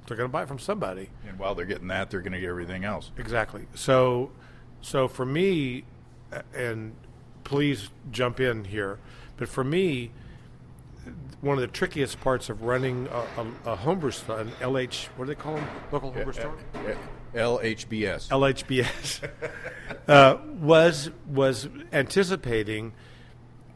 [SPEAKER 2] They're going to buy it from somebody.
[SPEAKER 1] And while they're getting that, they're going to get everything else.
[SPEAKER 2] Exactly. So for me, and please jump in here, but for me, one of the trickiest parts of running a homebrew store, an LH, what do they call them? Local homebrew store?
[SPEAKER 1] LHBS.
[SPEAKER 2] LHBS. Was anticipating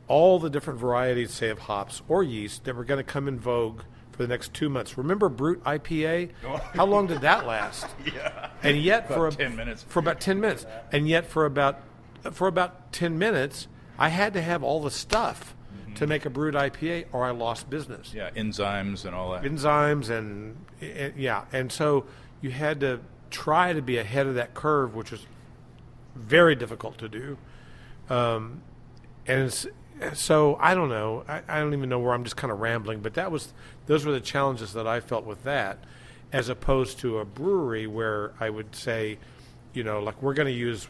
[SPEAKER 2] all the different varieties, say, of hops or yeast that were going to come in vogue for the next 2 months. Remember Brute IPA? How long did that last?
[SPEAKER 1] Yeah.
[SPEAKER 2] And yet
[SPEAKER 1] about 10 minutes.
[SPEAKER 2] For about 10 minutes. And yet for about 10 minutes, I had to have all the stuff to make a Brute IPA, or I lost business.
[SPEAKER 1] Yeah, enzymes and all that.
[SPEAKER 2] Enzymes and yeah. And so you had to try to be ahead of that curve, which was very difficult to do. And so I don't know. I don't even know where I'm just kind of rambling, but those were the challenges that I felt with that, as opposed to a brewery where I would say, like we're going to use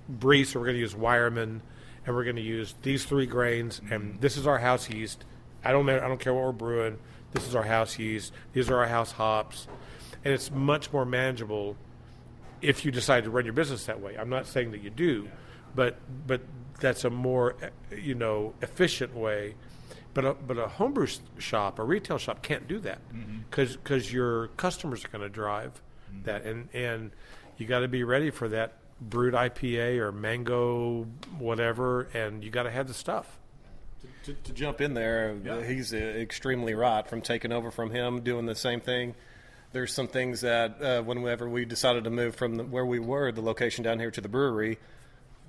[SPEAKER 2] Breeze, or we're going to use Wireman, and we're going to use these 3 grains, and this is our house yeast. I don't care what we're brewing. This is our house yeast. These are our house hops, and it's much more manageable if you decide to run your business that way. I'm not saying that you do, but that's a more efficient way. But a homebrew shop, a retail shop, can't do that because your customers are going to drive that, and you got to be ready for that brewed IPA or mango whatever, and you got to have the stuff.
[SPEAKER 4] To jump in there, he's extremely right. From taking over from him, doing the same thing. There's some things that whenever we decided to move from where we were, the location down here, to the brewery,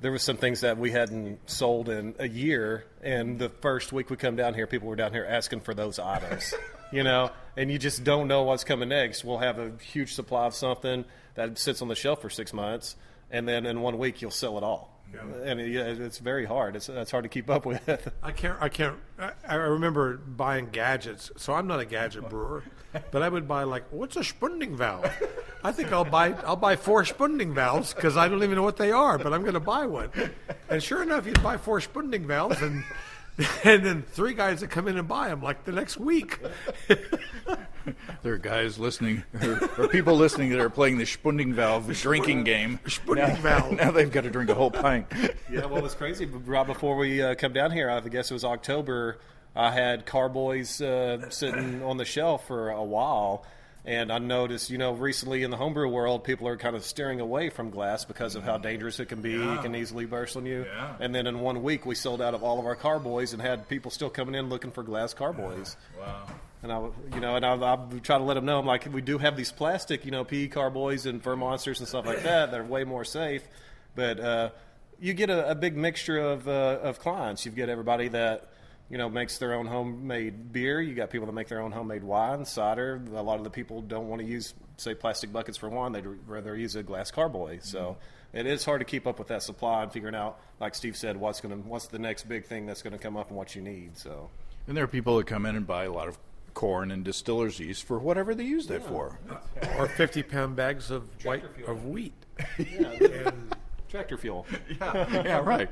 [SPEAKER 4] there was some things that we hadn't sold in a year, and the first week we come down here, people were down here asking for those items, and you just don't know what's coming next. We'll have a huge supply of something that sits on the shelf for 6 months, and then in 1 week you'll sell it all. Yeah. And it's very hard. It's hard to keep up with.
[SPEAKER 2] I remember buying gadgets. So I'm not a gadget brewer, but I would buy what's a spunding valve? I think I'll buy 4 spunding valves because I don't even know what they are, but I'm going to buy one. And sure enough, you'd buy 4 spunding valves, and then 3 guys that come in and buy them the next week.
[SPEAKER 1] There are guys listening, or people listening that are playing the Spunding Valve drinking game.
[SPEAKER 2] Spunding Valve.
[SPEAKER 1] Now they've got to drink a whole pint.
[SPEAKER 4] Yeah, well, it's crazy. Right before we come down here, I guess it was October, I had Carboys sitting on the shelf for a while. And I noticed, recently in the homebrew world, people are kind of steering away from glass because of how dangerous it can be. Yeah. It can easily burst on you. Yeah. And then in 1 week, we sold out of all of our Carboys and had people still coming in looking for glass Carboys. Wow. And I try to let them know, I'm like, we do have these plastic, PE Carboys and Fur Monsters and stuff like that. They're way more safe. But you get a big mixture of clients. You get everybody that makes their own homemade beer. You got people that make their own homemade wine, cider. A lot of the people don't want to use, say, plastic buckets for wine. They'd rather use a glass carboy. So it is hard to keep up with that supply and figuring out, like Steve said, what's the next big thing that's going to come up and what you need. So,
[SPEAKER 1] and there are people that come in and buy a lot of corn and distiller's yeast for whatever they use that for,
[SPEAKER 2] or 50-pound bags of wheat.
[SPEAKER 4] Yeah, and tractor fuel.
[SPEAKER 1] Yeah, right.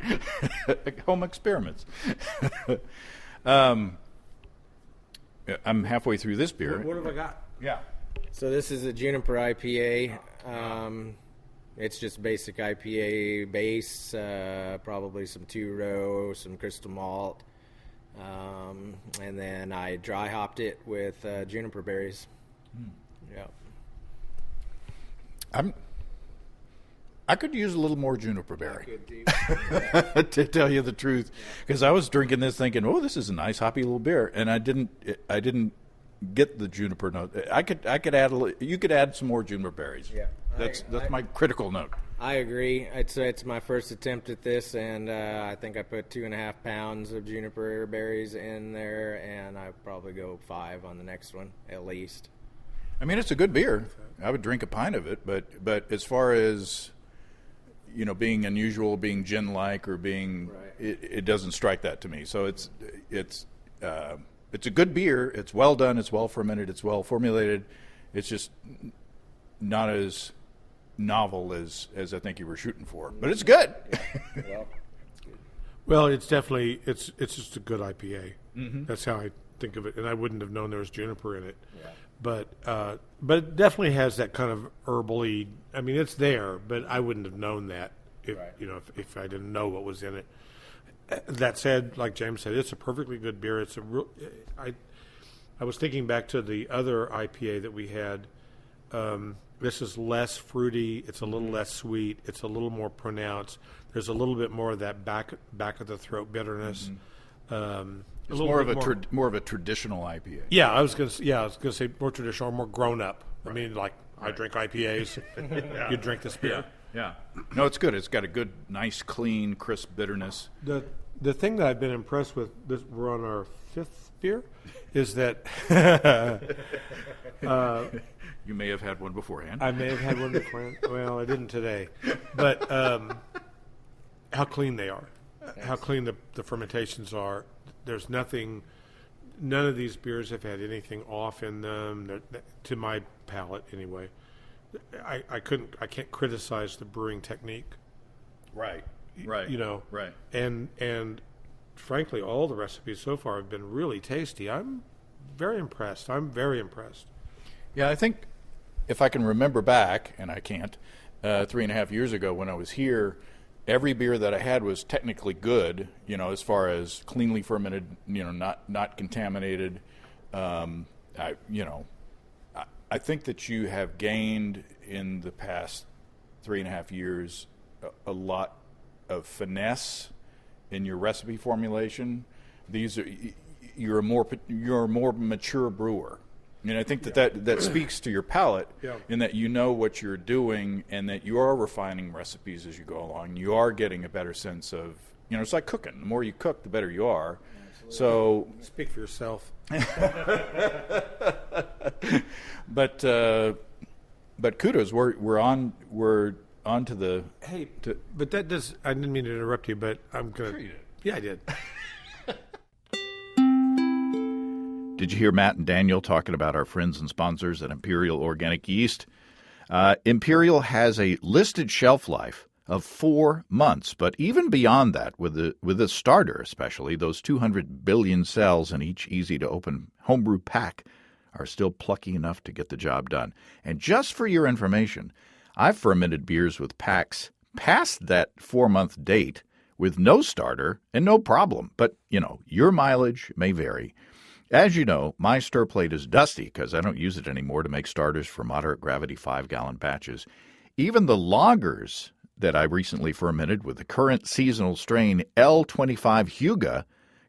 [SPEAKER 1] Home experiments. I'm halfway through this beer.
[SPEAKER 2] What have I got?
[SPEAKER 1] Yeah.
[SPEAKER 3] So this is a Juniper IPA. It's just basic IPA base, probably some 2-row, some crystal malt, and then I dry hopped it with juniper berries. Yeah.
[SPEAKER 1] I could use a little more juniper berry.
[SPEAKER 3] I could too.
[SPEAKER 1] To tell you the truth, because I was drinking this thinking, "Oh, this is a nice hoppy little beer," and I didn't get the juniper note. I could add you could add some more juniper berries.
[SPEAKER 3] Yeah,
[SPEAKER 1] that's my critical note.
[SPEAKER 3] I agree. It's my first attempt at this, and I think I put 2.5 pounds of juniper berries in there, and I probably go 5 on the next one at least.
[SPEAKER 1] I mean, it's a good beer. I would drink a pint of it, but as far as being unusual, being gin-like, or being right. it doesn't strike that to me. So it's a good beer. It's well done. It's well fermented. It's well formulated. It's just not as novel as I think you were shooting for, but it's good.
[SPEAKER 2] Well, it's definitely it's just a good IPA.
[SPEAKER 1] Mm-hmm.
[SPEAKER 2] That's how I think of it, and I wouldn't have known there was juniper in it. Yeah. But it definitely has that kind of herbally. I mean, it's there, but I wouldn't have known that if if I didn't know what was in it. That said, like James said, it's a perfectly good beer. It's a real. I was thinking back to the other IPA that we had. This is less fruity. It's a little less sweet. It's a little more pronounced. There's a little bit more of that back of the throat bitterness.
[SPEAKER 1] Mm-hmm. It's more of a traditional IPA.
[SPEAKER 2] Yeah, I was gonna say more traditional, more grown up. Right. I mean, like I drink IPAs. You drink this beer.
[SPEAKER 1] Yeah. No, it's good. It's got a good, nice, clean, crisp bitterness.
[SPEAKER 2] The thing that I've been impressed with, we're on our 5th beer, is that
[SPEAKER 1] you may have had one beforehand.
[SPEAKER 2] I may have had one beforehand. Well, I didn't today, but how clean they are, how clean the fermentations are. There's nothing. None of these beers have had anything off in them, to my palate anyway. I can't criticize the brewing technique.
[SPEAKER 1] Right.
[SPEAKER 2] Right. And frankly, all the recipes so far have been really tasty. I'm very impressed.
[SPEAKER 1] Yeah, I think if I can remember back, and I can't, 3.5 years ago when I was here, every beer that I had was technically good, as far as cleanly fermented, not contaminated. I think that you have gained in the past 3.5 years a lot of finesse in your recipe formulation. You're a more mature brewer. And I think that speaks to your palate in that you know what you're doing and that you are refining recipes as you go along. You are getting a better sense of, it's like cooking. The more you cook, the better you are. Absolutely. So
[SPEAKER 2] speak for yourself.
[SPEAKER 1] But kudos. We're on to the.
[SPEAKER 2] Hey, but that does. I didn't mean to interrupt you, but I'm gonna.
[SPEAKER 1] Sure you did.
[SPEAKER 2] Yeah, I did.
[SPEAKER 1] Did you hear Matt and Daniel talking about our friends and sponsors at Imperial Organic Yeast? Imperial has a listed shelf life of 4 months, but even beyond that, with the starter especially, those 200 billion cells in each easy-to-open homebrew pack are still plucky enough to get the job done. And just for your information, I've fermented beers with packs past that 4-month date with no starter and no problem. But, your mileage may vary. As you know, my stir plate is dusty because I don't use it anymore to make starters for moderate gravity 5-gallon batches. Even the lagers that I recently fermented with the current seasonal strain L25 Huga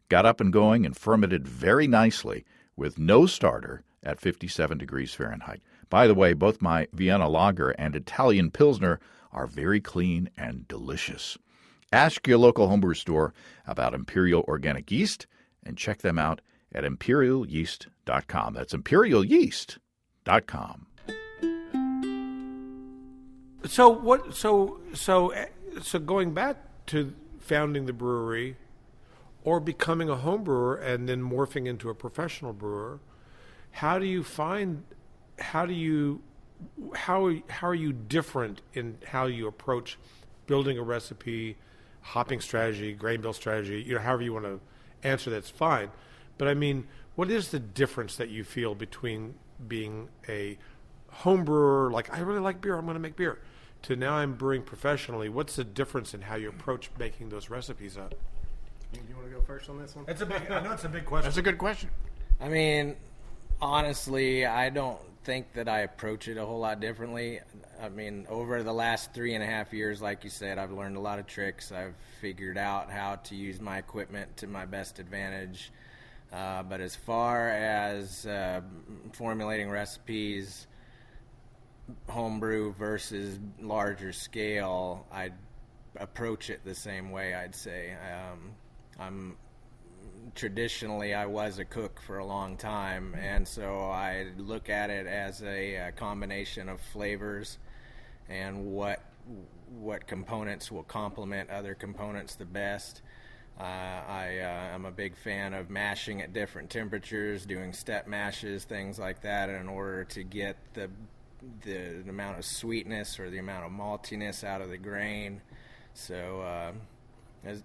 [SPEAKER 1] got up and going and fermented very nicely with no starter at 57 degrees Fahrenheit. By the way, both my Vienna Lager and Italian Pilsner are very clean and delicious. Ask your local homebrew store about Imperial Organic Yeast and check them out at imperialyeast.com. That's imperialyeast.com.
[SPEAKER 2] So going back to founding the brewery or becoming a home brewer and then morphing into a professional brewer, how are you different in how you approach building a recipe, hopping strategy, grain bill strategy, however you want to answer that's fine. But I mean, what is the difference that you feel between being a home brewer, like I really like beer, I'm going to make beer, to now I'm brewing professionally? What's the difference in how you approach making those recipes up?
[SPEAKER 4] You want to go first on this one?
[SPEAKER 2] I know it's a big question.
[SPEAKER 1] That's a good question.
[SPEAKER 3] I mean, honestly, I don't think that I approach it a whole lot differently. I mean, over the last 3.5 years, like you said, I've learned a lot of tricks. I've figured out how to use my equipment to my best advantage. But as far as formulating recipes, homebrew versus larger scale, I approach it the same way, I'd say. Traditionally, I was a cook for a long time, and so I look at it as a combination of flavors and what components will complement other components the best. I'm a big fan of mashing at different temperatures, doing step mashes, things like that, in order to get the amount of sweetness or the amount of maltiness out of the grain. So, as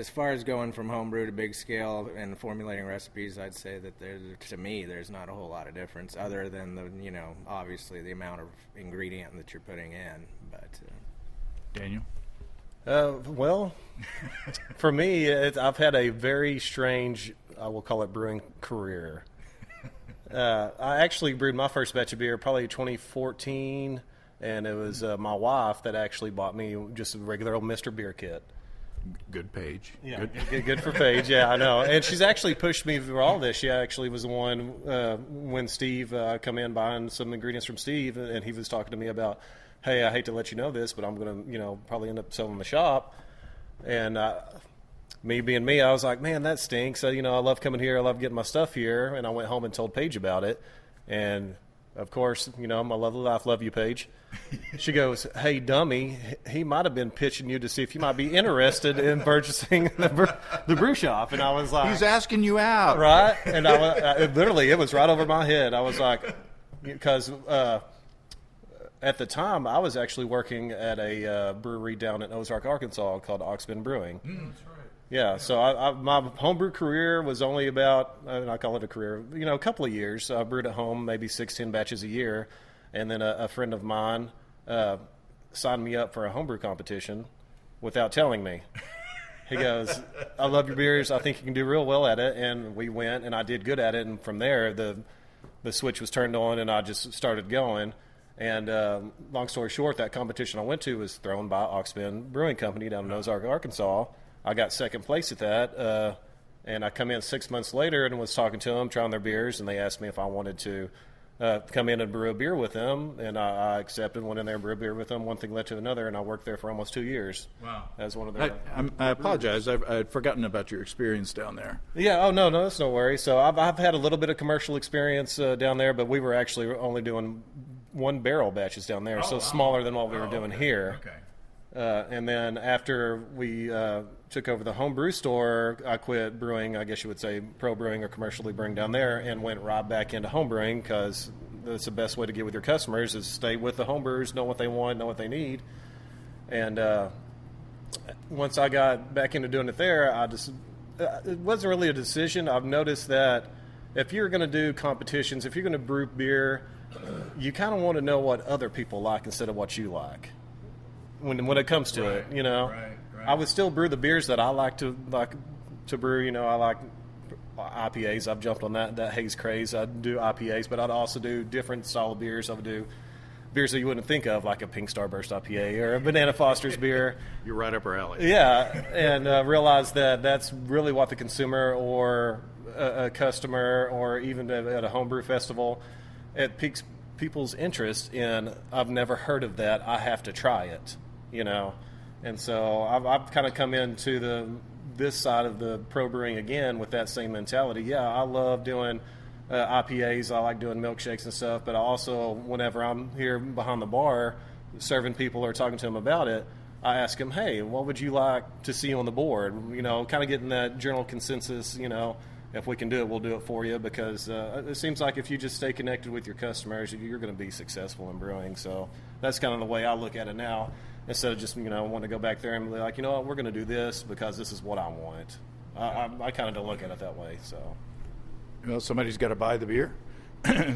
[SPEAKER 3] far as going from homebrew to big scale and formulating recipes, I'd say that there's not a whole lot of difference, other than obviously the amount of ingredient that you're putting in. But
[SPEAKER 1] Daniel.
[SPEAKER 4] Well, for me, I've had a very strange, I will call it, brewing career. I actually brewed my first batch of beer probably 2014, and it was my wife that actually bought me just a regular old Mr. Beer kit.
[SPEAKER 1] Good Paige.
[SPEAKER 4] Yeah, good for Paige. Yeah, I know. And she's actually pushed me through all this. She actually was the one when Steve come in buying some ingredients from Steve, and he was talking to me about, hey, I hate to let you know this, but I'm going to, probably end up selling the shop. And me being me, I was like, man, that stinks. I love coming here. I love getting my stuff here. And I went home and told Paige about it. And Of course, my lovely wife, love you, Paige. She goes, "Hey, dummy, he might have been pitching you to see if you might be interested in purchasing the brew shop." And I was like,
[SPEAKER 1] He's asking you out.
[SPEAKER 4] right? And literally, it was right over my head. I was like, because at the time, I was actually working at a brewery down in Ozark, Arkansas called Oxman Brewing.
[SPEAKER 2] That's right.
[SPEAKER 4] Yeah, so my homebrew career was only about, I call it a career, a couple of years. I brewed at home maybe 6-10 batches a year. And then a friend of mine signed me up for a homebrew competition without telling me. He goes, "I love your beers. I think you can do real well at it." And we went, and I did good at it. And from there, the switch was turned on, and I just started going. And long story short, that competition I went to was thrown by Oxman Brewing Company down in Ozark, Arkansas. I got second place at that, and I come in 6 months later and was talking to them, trying their beers, and they asked me if I wanted to come in and brew a beer with them, and I accepted, went in there and brewed a beer with them. One thing led to another, and I worked there for almost 2 years.
[SPEAKER 1] Wow.
[SPEAKER 4] As one of their
[SPEAKER 1] I apologize. I'd forgotten about your experience down there.
[SPEAKER 4] Yeah, oh, no, that's no worry. So I've had a little bit of commercial experience down there, but we were actually only doing one barrel batches down there, so smaller than what we were doing here.
[SPEAKER 1] Okay.
[SPEAKER 4] And then after we took over the home brew store, I quit brewing, I guess you would say pro brewing or commercially brewing down there, and went right back into home brewing because that's the best way to get with your customers is stay with the home brewers, know what they want, know what they need. And once I got back into doing it there, it wasn't really a decision. I've noticed that if you're going to do competitions, if you're going to brew beer, you kind of want to know what other people like instead of what you like. When it comes to it,
[SPEAKER 1] Right.
[SPEAKER 4] I would still brew the beers that I like to brew. I like IPAs. I've jumped on that haze craze. I do IPAs, but I'd also do different style of beers. I would do beers that you wouldn't think of, like a Pink Starburst IPA or a Banana Foster's beer.
[SPEAKER 1] You're right up our alley.
[SPEAKER 4] Yeah, and realize that that's really what the consumer or a customer or even at a homebrew festival, it piques people's interest in, I've never heard of that, I have to try it. And so I've kind of come into this side of the pro brewing again with that same mentality. Yeah, I love doing IPAs. I like doing milkshakes and stuff. But I also, whenever I'm here behind the bar serving people or talking to them about it, I ask them, "Hey, what would you like to see on the board?" Kind of getting that general consensus. If we can do it, we'll do it for you, because it seems like if you just stay connected with your customers, you're going to be successful in brewing. So that's kind of the way I look at it now. Instead of just, wanting to go back there and be like, what, we're going to do this because this is what I want. I kind of don't look at it that way. So,
[SPEAKER 1] Well, somebody's got to buy the beer.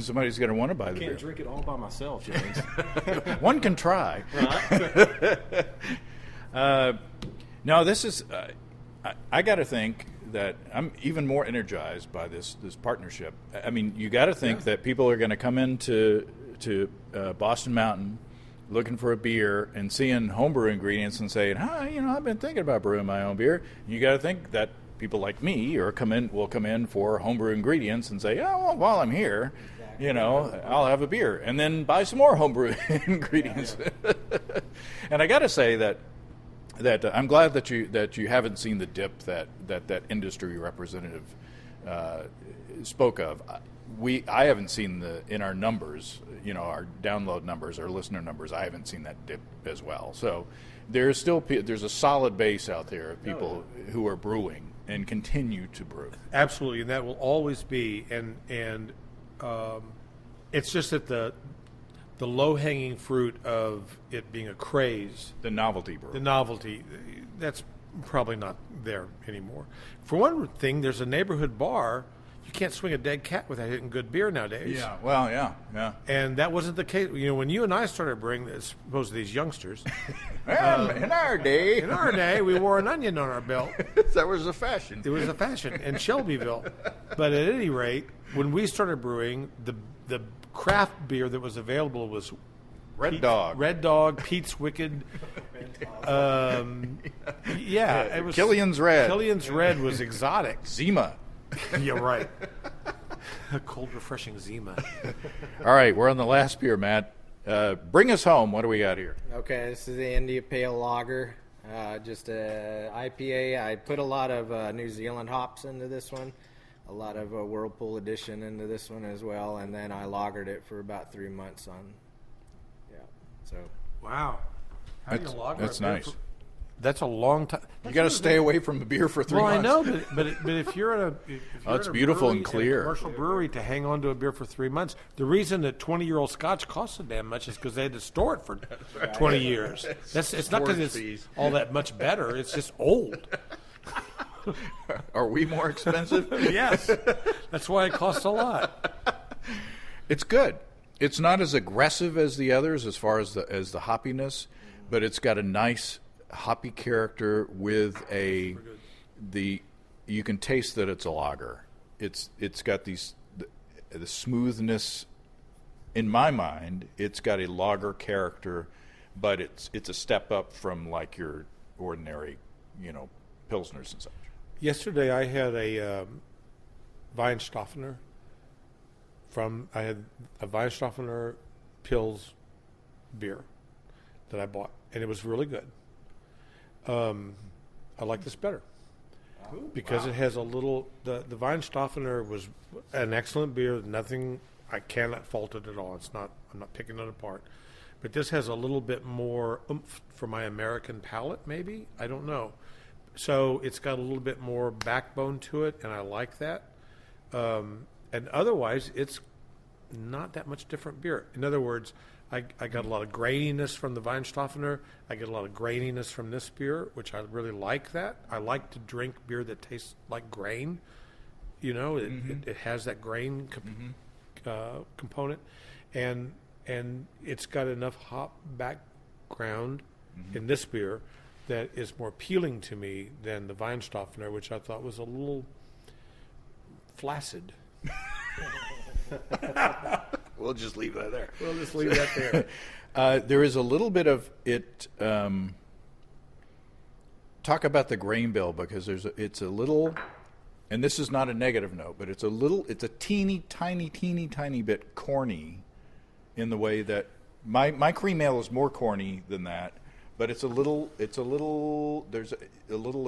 [SPEAKER 1] Somebody's going to want to buy the beer.
[SPEAKER 4] Can't drink it all by myself, James.
[SPEAKER 1] One can try.
[SPEAKER 4] Right?
[SPEAKER 1] No, this is. I got to think that I'm even more energized by this partnership. I mean, you got to think that people are going to come into Boston Mountain looking for a beer and seeing homebrew ingredients and saying, I've been thinking about brewing my own beer. You got to think that people like me will come in for homebrew ingredients and say, well, while I'm here, I'll have a beer and then buy some more homebrew ingredients. Yeah. And I got to say that I'm glad that you haven't seen the dip that industry representative spoke of. I haven't seen in our numbers, our download numbers, our listener numbers. I haven't seen that dip as well. So there's a solid base out there of people who are brewing and continue to brew.
[SPEAKER 2] Absolutely, and that will always be. And it's just that the low-hanging fruit of it being a craze,
[SPEAKER 1] the novelty brew.
[SPEAKER 2] The novelty, that's probably not there anymore. For one thing, there's a neighborhood bar. You can't swing a dead cat without hitting good beer nowadays.
[SPEAKER 1] Yeah, well, yeah.
[SPEAKER 2] And that wasn't the case. When you and I started brewing, as opposed to these youngsters.
[SPEAKER 1] In our day,
[SPEAKER 2] we wore an onion on our belt.
[SPEAKER 1] That was a fashion.
[SPEAKER 2] It was a fashion in Shelbyville. But at any rate, when we started brewing, the craft beer that was available was
[SPEAKER 1] Red Dog,
[SPEAKER 2] Pete's Wicked. It was
[SPEAKER 1] Killian's Red.
[SPEAKER 2] Killian's Red was exotic.
[SPEAKER 1] Zima.
[SPEAKER 2] Yeah, right. A cold, refreshing Zima.
[SPEAKER 1] All right, we're on the last beer, Matt. Bring us home. What do we got here?
[SPEAKER 3] Okay, this is the India Pale Lager. Just a IPA. I put a lot of New Zealand hops into this one. a lot of Whirlpool addition into this one as well, and then I lagered it for about 3 months on. Yeah, so.
[SPEAKER 2] Wow. How do you lager
[SPEAKER 1] That's
[SPEAKER 2] a beer
[SPEAKER 1] nice.
[SPEAKER 2] That's a long time.
[SPEAKER 1] You got to stay away from the beer for 3
[SPEAKER 2] Well,
[SPEAKER 1] months.
[SPEAKER 2] I know, but if you're at a
[SPEAKER 1] it's beautiful and clear.
[SPEAKER 2] Commercial brewery to hang on to a beer for 3 months. The reason that 20-year-old Scotch costs so damn much is because they had to store it for 20 years. It's not because it's all that much better. It's just old.
[SPEAKER 1] Are we more expensive?
[SPEAKER 2] Yes, that's why it costs a lot.
[SPEAKER 1] It's good. It's not as aggressive as the others as far as the hoppiness, but it's got a nice hoppy character with you can taste that it's a lager. It's got the smoothness. In my mind, it's got a lager character, but it's a step up from like your ordinary, pilsners and such.
[SPEAKER 2] Yesterday, I had a Weihenstoffener I had a Weihenstoffener Pils beer that I bought, and it was really good. I like this better because it has a little. The Weihenstoffener was an excellent beer. Nothing, I cannot fault it at all. It's not. I'm not picking it apart, but this has a little bit more oomph for my American palate. Maybe, I don't know. So it's got a little bit more backbone to it, and I like that. And otherwise, it's not that much different beer. In other words, I got a lot of graininess from the Weihenstoffener. I get a lot of graininess from this beer, which I really like that. I like to drink beer that tastes like grain. It has that grain component. And it's got enough hop background in this beer that is more appealing to me than the Weihenstoffener, which I thought was a little flaccid.
[SPEAKER 1] We'll just leave that there.
[SPEAKER 2] We'll just leave that there.
[SPEAKER 1] There is a little bit of it. Talk about the grain bill, because it's a little, and this is not a negative note, but it's a teeny tiny bit corny in the way that my cream ale is more corny than that, but there's a little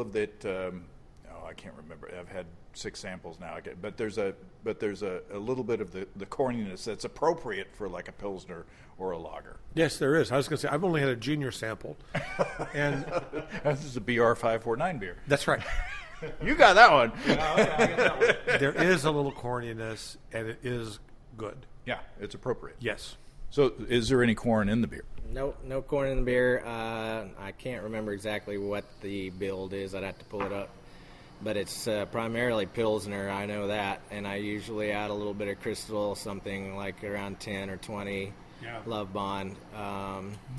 [SPEAKER 1] of that. I can't remember. I've had 6 samples now. But there's a little bit of the corniness that's appropriate for like a pilsner or a lager.
[SPEAKER 2] Yes, there is. I was going to say I've only had a junior sample, and
[SPEAKER 1] this is a BR 549 beer.
[SPEAKER 2] That's right.
[SPEAKER 1] You got that one.
[SPEAKER 2] There is a little corniness, and it is good.
[SPEAKER 1] Yeah, it's appropriate.
[SPEAKER 2] Yes.
[SPEAKER 1] So, is there any corn in the beer?
[SPEAKER 3] Nope, no corn in the beer. I can't remember exactly what the build is. I'd have to pull it up. But it's primarily Pilsner, I know that, and I usually add a little bit of Crystal, something like around 10 or 20, Love Bond.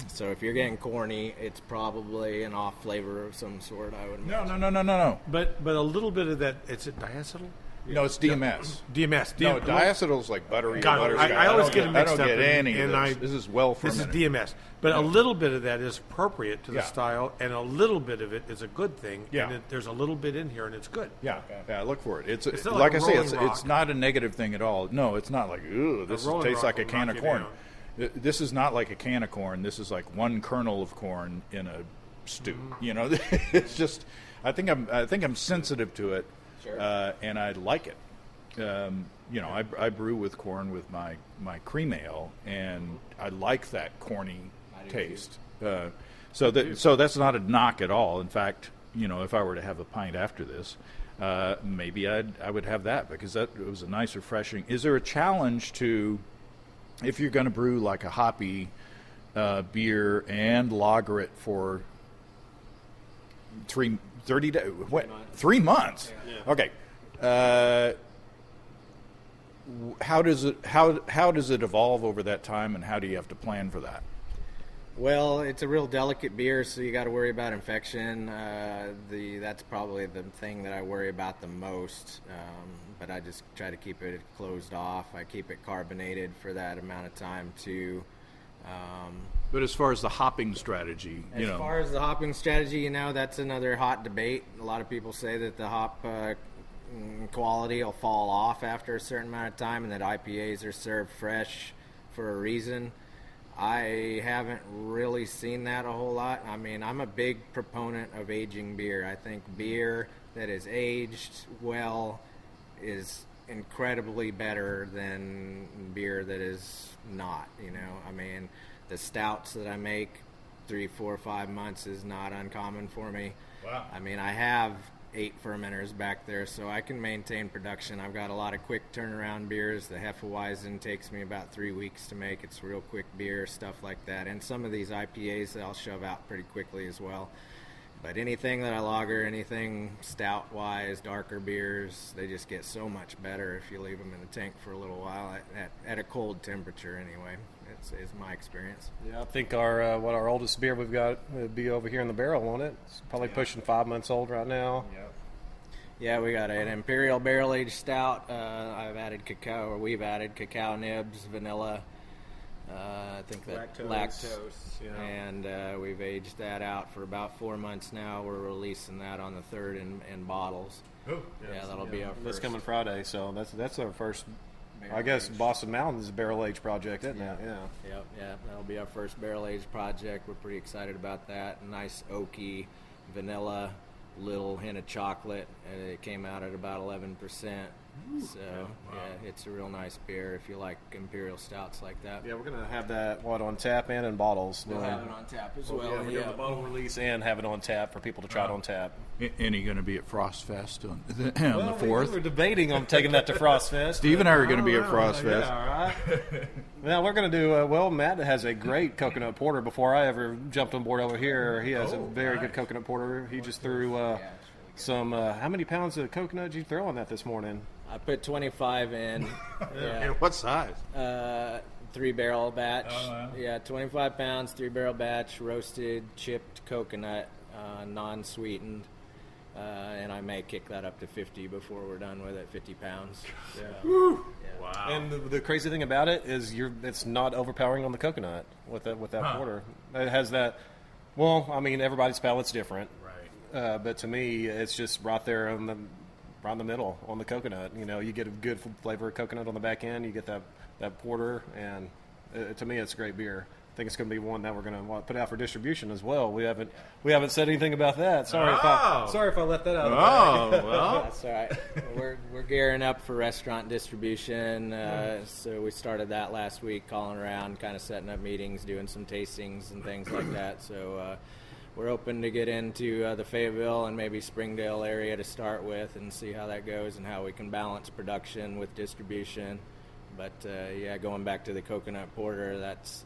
[SPEAKER 3] So if you're getting corny, it's probably an off flavor of some sort, I would imagine.
[SPEAKER 1] No.
[SPEAKER 2] But a little bit of that, is it diacetyl?
[SPEAKER 1] No, it's DMS.
[SPEAKER 2] DMS.
[SPEAKER 1] No, diacetyl is like buttery.
[SPEAKER 2] Got it. I always get it mixed up.
[SPEAKER 1] I don't get any of this. This is well fermented.
[SPEAKER 2] This is DMS. But a little bit of that is appropriate to the style, and a little bit of it is a good thing.
[SPEAKER 1] Yeah.
[SPEAKER 2] And there's a little bit in here, and it's good.
[SPEAKER 1] Yeah, yeah. Look for it. It's
[SPEAKER 2] not
[SPEAKER 1] like I
[SPEAKER 2] like
[SPEAKER 1] say,
[SPEAKER 2] Rolling Rock.
[SPEAKER 1] it's not a negative thing at all. No, it's not like this
[SPEAKER 2] Rolling
[SPEAKER 1] tastes
[SPEAKER 2] Rock
[SPEAKER 1] like a
[SPEAKER 2] will
[SPEAKER 1] can
[SPEAKER 2] knock
[SPEAKER 1] of
[SPEAKER 2] you
[SPEAKER 1] corn.
[SPEAKER 2] down.
[SPEAKER 1] This is not like a can of corn. This is like one kernel of corn in a stew. It's just. I think I'm sensitive to it, and I like it. I brew with corn with my cream ale, and I like that corny taste. So that's not a knock at all. In fact, if I were to have a pint after this, maybe I would have that, because it was a nice, refreshing. Is there a challenge to, if you're going to brew like a hoppy beer and lager it for 30 days? What? 3 months? Yeah. Okay. How does it evolve over that time, and how do you have to plan for that?
[SPEAKER 3] Well, it's a real delicate beer, so you got to worry about infection. That's probably the thing that I worry about the most. But I just try to keep it closed off. I keep it carbonated for that amount of time too.
[SPEAKER 1] But as far as the hopping strategy,
[SPEAKER 3] as far as the hopping strategy, that's another hot debate. A lot of people say that the hop quality will fall off after a certain amount of time, and that IPAs are served fresh for a reason. I haven't really seen that a whole lot. I mean, I'm a big proponent of aging beer. I think beer that is aged well is incredibly better than beer that is not, I mean, the stouts that I make 3, 4, 5 months is not uncommon for me.
[SPEAKER 1] Wow.
[SPEAKER 3] I mean, I have 8 fermenters back there, so I can maintain production. I've got a lot of quick turnaround beers. The Hefeweizen takes me about 3 weeks to make. It's real quick beer, stuff like that. And some of these IPAs that I'll shove out pretty quickly as well. But anything that I lager, anything stout-wise, darker beers, they just get so much better if you leave them in the tank for a little while, at a cold temperature anyway. Is my experience.
[SPEAKER 4] Yeah, I think our oldest beer we've got would be over here in the barrel, won't it? It's probably pushing 5 months old right now.
[SPEAKER 3] Yeah, we got an Imperial Barrel-Aged Stout. We've added cacao nibs, vanilla, I think that lactose.
[SPEAKER 4] Yeah.
[SPEAKER 3] And we've aged that out for about 4 months now. We're releasing that on the 3rd in bottles.
[SPEAKER 1] Oh,
[SPEAKER 3] yeah, that'll be our first.
[SPEAKER 4] That's coming Friday, so that's our first. I guess Boston Mountain is a barrel-aged project, isn't it? Yeah.
[SPEAKER 3] Yep, that'll be our first barrel-aged project. We're pretty excited about that. Nice oaky vanilla, little hint of chocolate. It came out at about 11%. So, yeah, it's a real nice beer if you like imperial stouts like that.
[SPEAKER 4] Yeah, we're going to have that, on tap and in bottles.
[SPEAKER 3] We'll have it on tap as well.
[SPEAKER 4] Yeah, we're doing the bottle release and have it on tap for people to try it on tap.
[SPEAKER 1] And you going to be at Frost Fest on the 4th?
[SPEAKER 4] We're debating on taking that to Frost Fest.
[SPEAKER 1] Steve and I are going to be at Frost Fest.
[SPEAKER 4] Yeah, all right. Now, we're going to do, Matt has a great coconut porter. Before I ever jumped on board over here, he has a very good coconut porter. He just threw some, how many pounds of coconut did you throw on that this morning?
[SPEAKER 3] I put 25 in.
[SPEAKER 2] Yeah. What size?
[SPEAKER 3] 3-barrel batch. Yeah, 25 pounds, 3-barrel batch, roasted, chipped coconut, non-sweetened. And I may kick that up to 50 before we're done with it, 50 pounds.
[SPEAKER 4] Yeah.
[SPEAKER 3] Yeah.
[SPEAKER 1] Wow.
[SPEAKER 4] And the crazy thing about it is it's not overpowering on the coconut with that porter. It has that, everybody's palate's different.
[SPEAKER 1] Right.
[SPEAKER 4] But to me, it's just right there right in the middle on the coconut. You get a good flavor of coconut on the back end. You get that porter, and to me, it's a great beer. I think it's going to be one that we're going to put out for distribution as well. We haven't said anything about that. Sorry if I let that out.
[SPEAKER 1] Well,
[SPEAKER 3] that's all right. We're gearing up for restaurant distribution. So we started that last week, calling around, kind of setting up meetings, doing some tastings and things like that. So we're open to get into the Fayetteville and maybe Springdale area to start with and see how that goes and how we can balance production with distribution. But, going back to the coconut porter, that's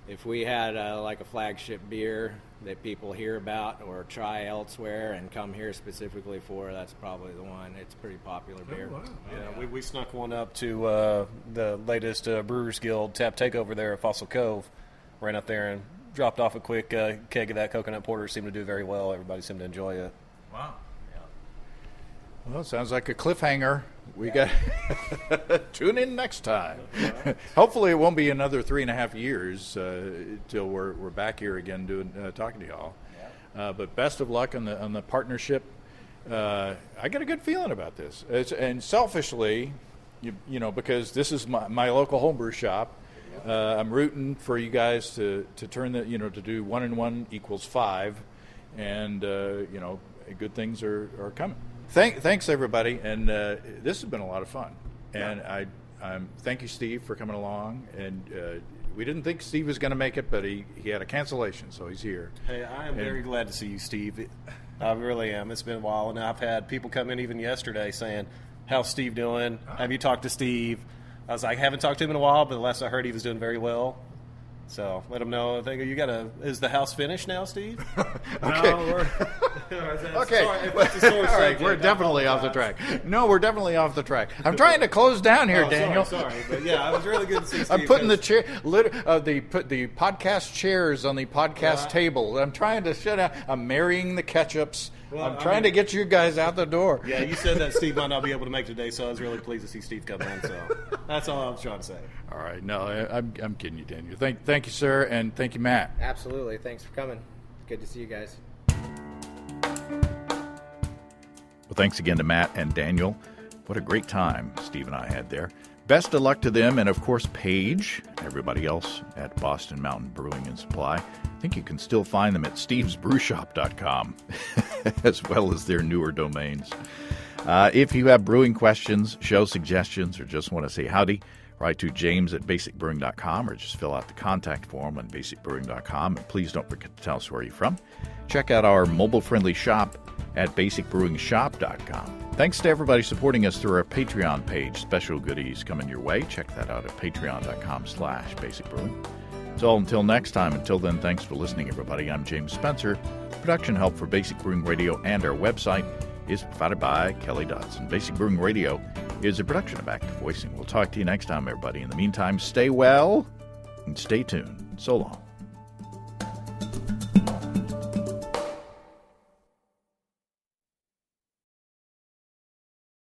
[SPEAKER 3] if we had like a flagship beer that people hear about or try elsewhere and come here specifically for, that's probably the one. It's a pretty popular beer.
[SPEAKER 1] Oh, wow.
[SPEAKER 4] Yeah, we snuck one up to the latest Brewers Guild tap takeover there at Fossil Cove. Ran up there and dropped off a quick keg of that coconut porter. Seemed to do very well. Everybody seemed to enjoy it.
[SPEAKER 1] Wow. Well, sounds like a cliffhanger. We got tune in next time. Hopefully, it won't be another 3.5 years till we're back here again talking to y'all. Yeah. But best of luck on the partnership. I got a good feeling about this. And selfishly, because this is my local homebrew shop. I'm rooting for you guys to turn to do 1 and 1 equals 5, and good things are coming. Thanks everybody, and this has been a lot of fun. And I'm thank you, Steve, for coming along. And we didn't think Steve was going to make it, but he had a cancellation, so he's here.
[SPEAKER 4] Hey, I am very glad to see you, Steve. I really am. It's been a while, and I've had people come in even yesterday saying, "How's Steve doing? Have you talked to Steve?" I was like, I haven't talked to him in a while, but the last I heard, he was doing very well. So let him know. I think is the house finished now, Steve?
[SPEAKER 1] Okay.
[SPEAKER 4] No,
[SPEAKER 1] Okay. All right, we're definitely off the track. No, we're definitely off the track. I'm trying to close down here, Daniel.
[SPEAKER 4] Sorry, but yeah, it was really good to see Steve.
[SPEAKER 1] I'm putting the podcast chairs on the podcast table. I'm trying to shut out. I'm marrying the ketchups. Well, I'm trying to get you guys out the door.
[SPEAKER 4] Yeah, you said that Steve might not be able to make today, so I was really pleased to see Steve come in. So that's all I was trying to say.
[SPEAKER 1] All right, no, I'm kidding you, Daniel. Thank you, sir, and thank you, Matt.
[SPEAKER 3] Absolutely. Thanks for coming. Good to see you guys.
[SPEAKER 1] Well, thanks again to Matt and Daniel. What a great time Steve and I had there. Best of luck to them, and of course Paige, everybody else at Boston Mountain Brewing and Supply. I think you can still find them at stevesbrewshop.com, as well as their newer domains. If you have brewing questions, show suggestions, or just want to say howdy, write to james@basicbrewing.com or just fill out the contact form on basicbrewing.com. And please don't forget to tell us where you're from. Check out our mobile-friendly shop at basicbrewingshop.com. Thanks to everybody supporting us through our Patreon page. Special goodies coming your way. Check that out at patreon.com/basicbrewing. So until next time, until then, thanks for listening, everybody. I'm James Spencer. Production help for Basic Brewing Radio and our website is provided by Kelly Dodson. Basic Brewing Radio is a production of Active Voicing. We'll talk to you next time, everybody. In the meantime, stay well and stay tuned. So long.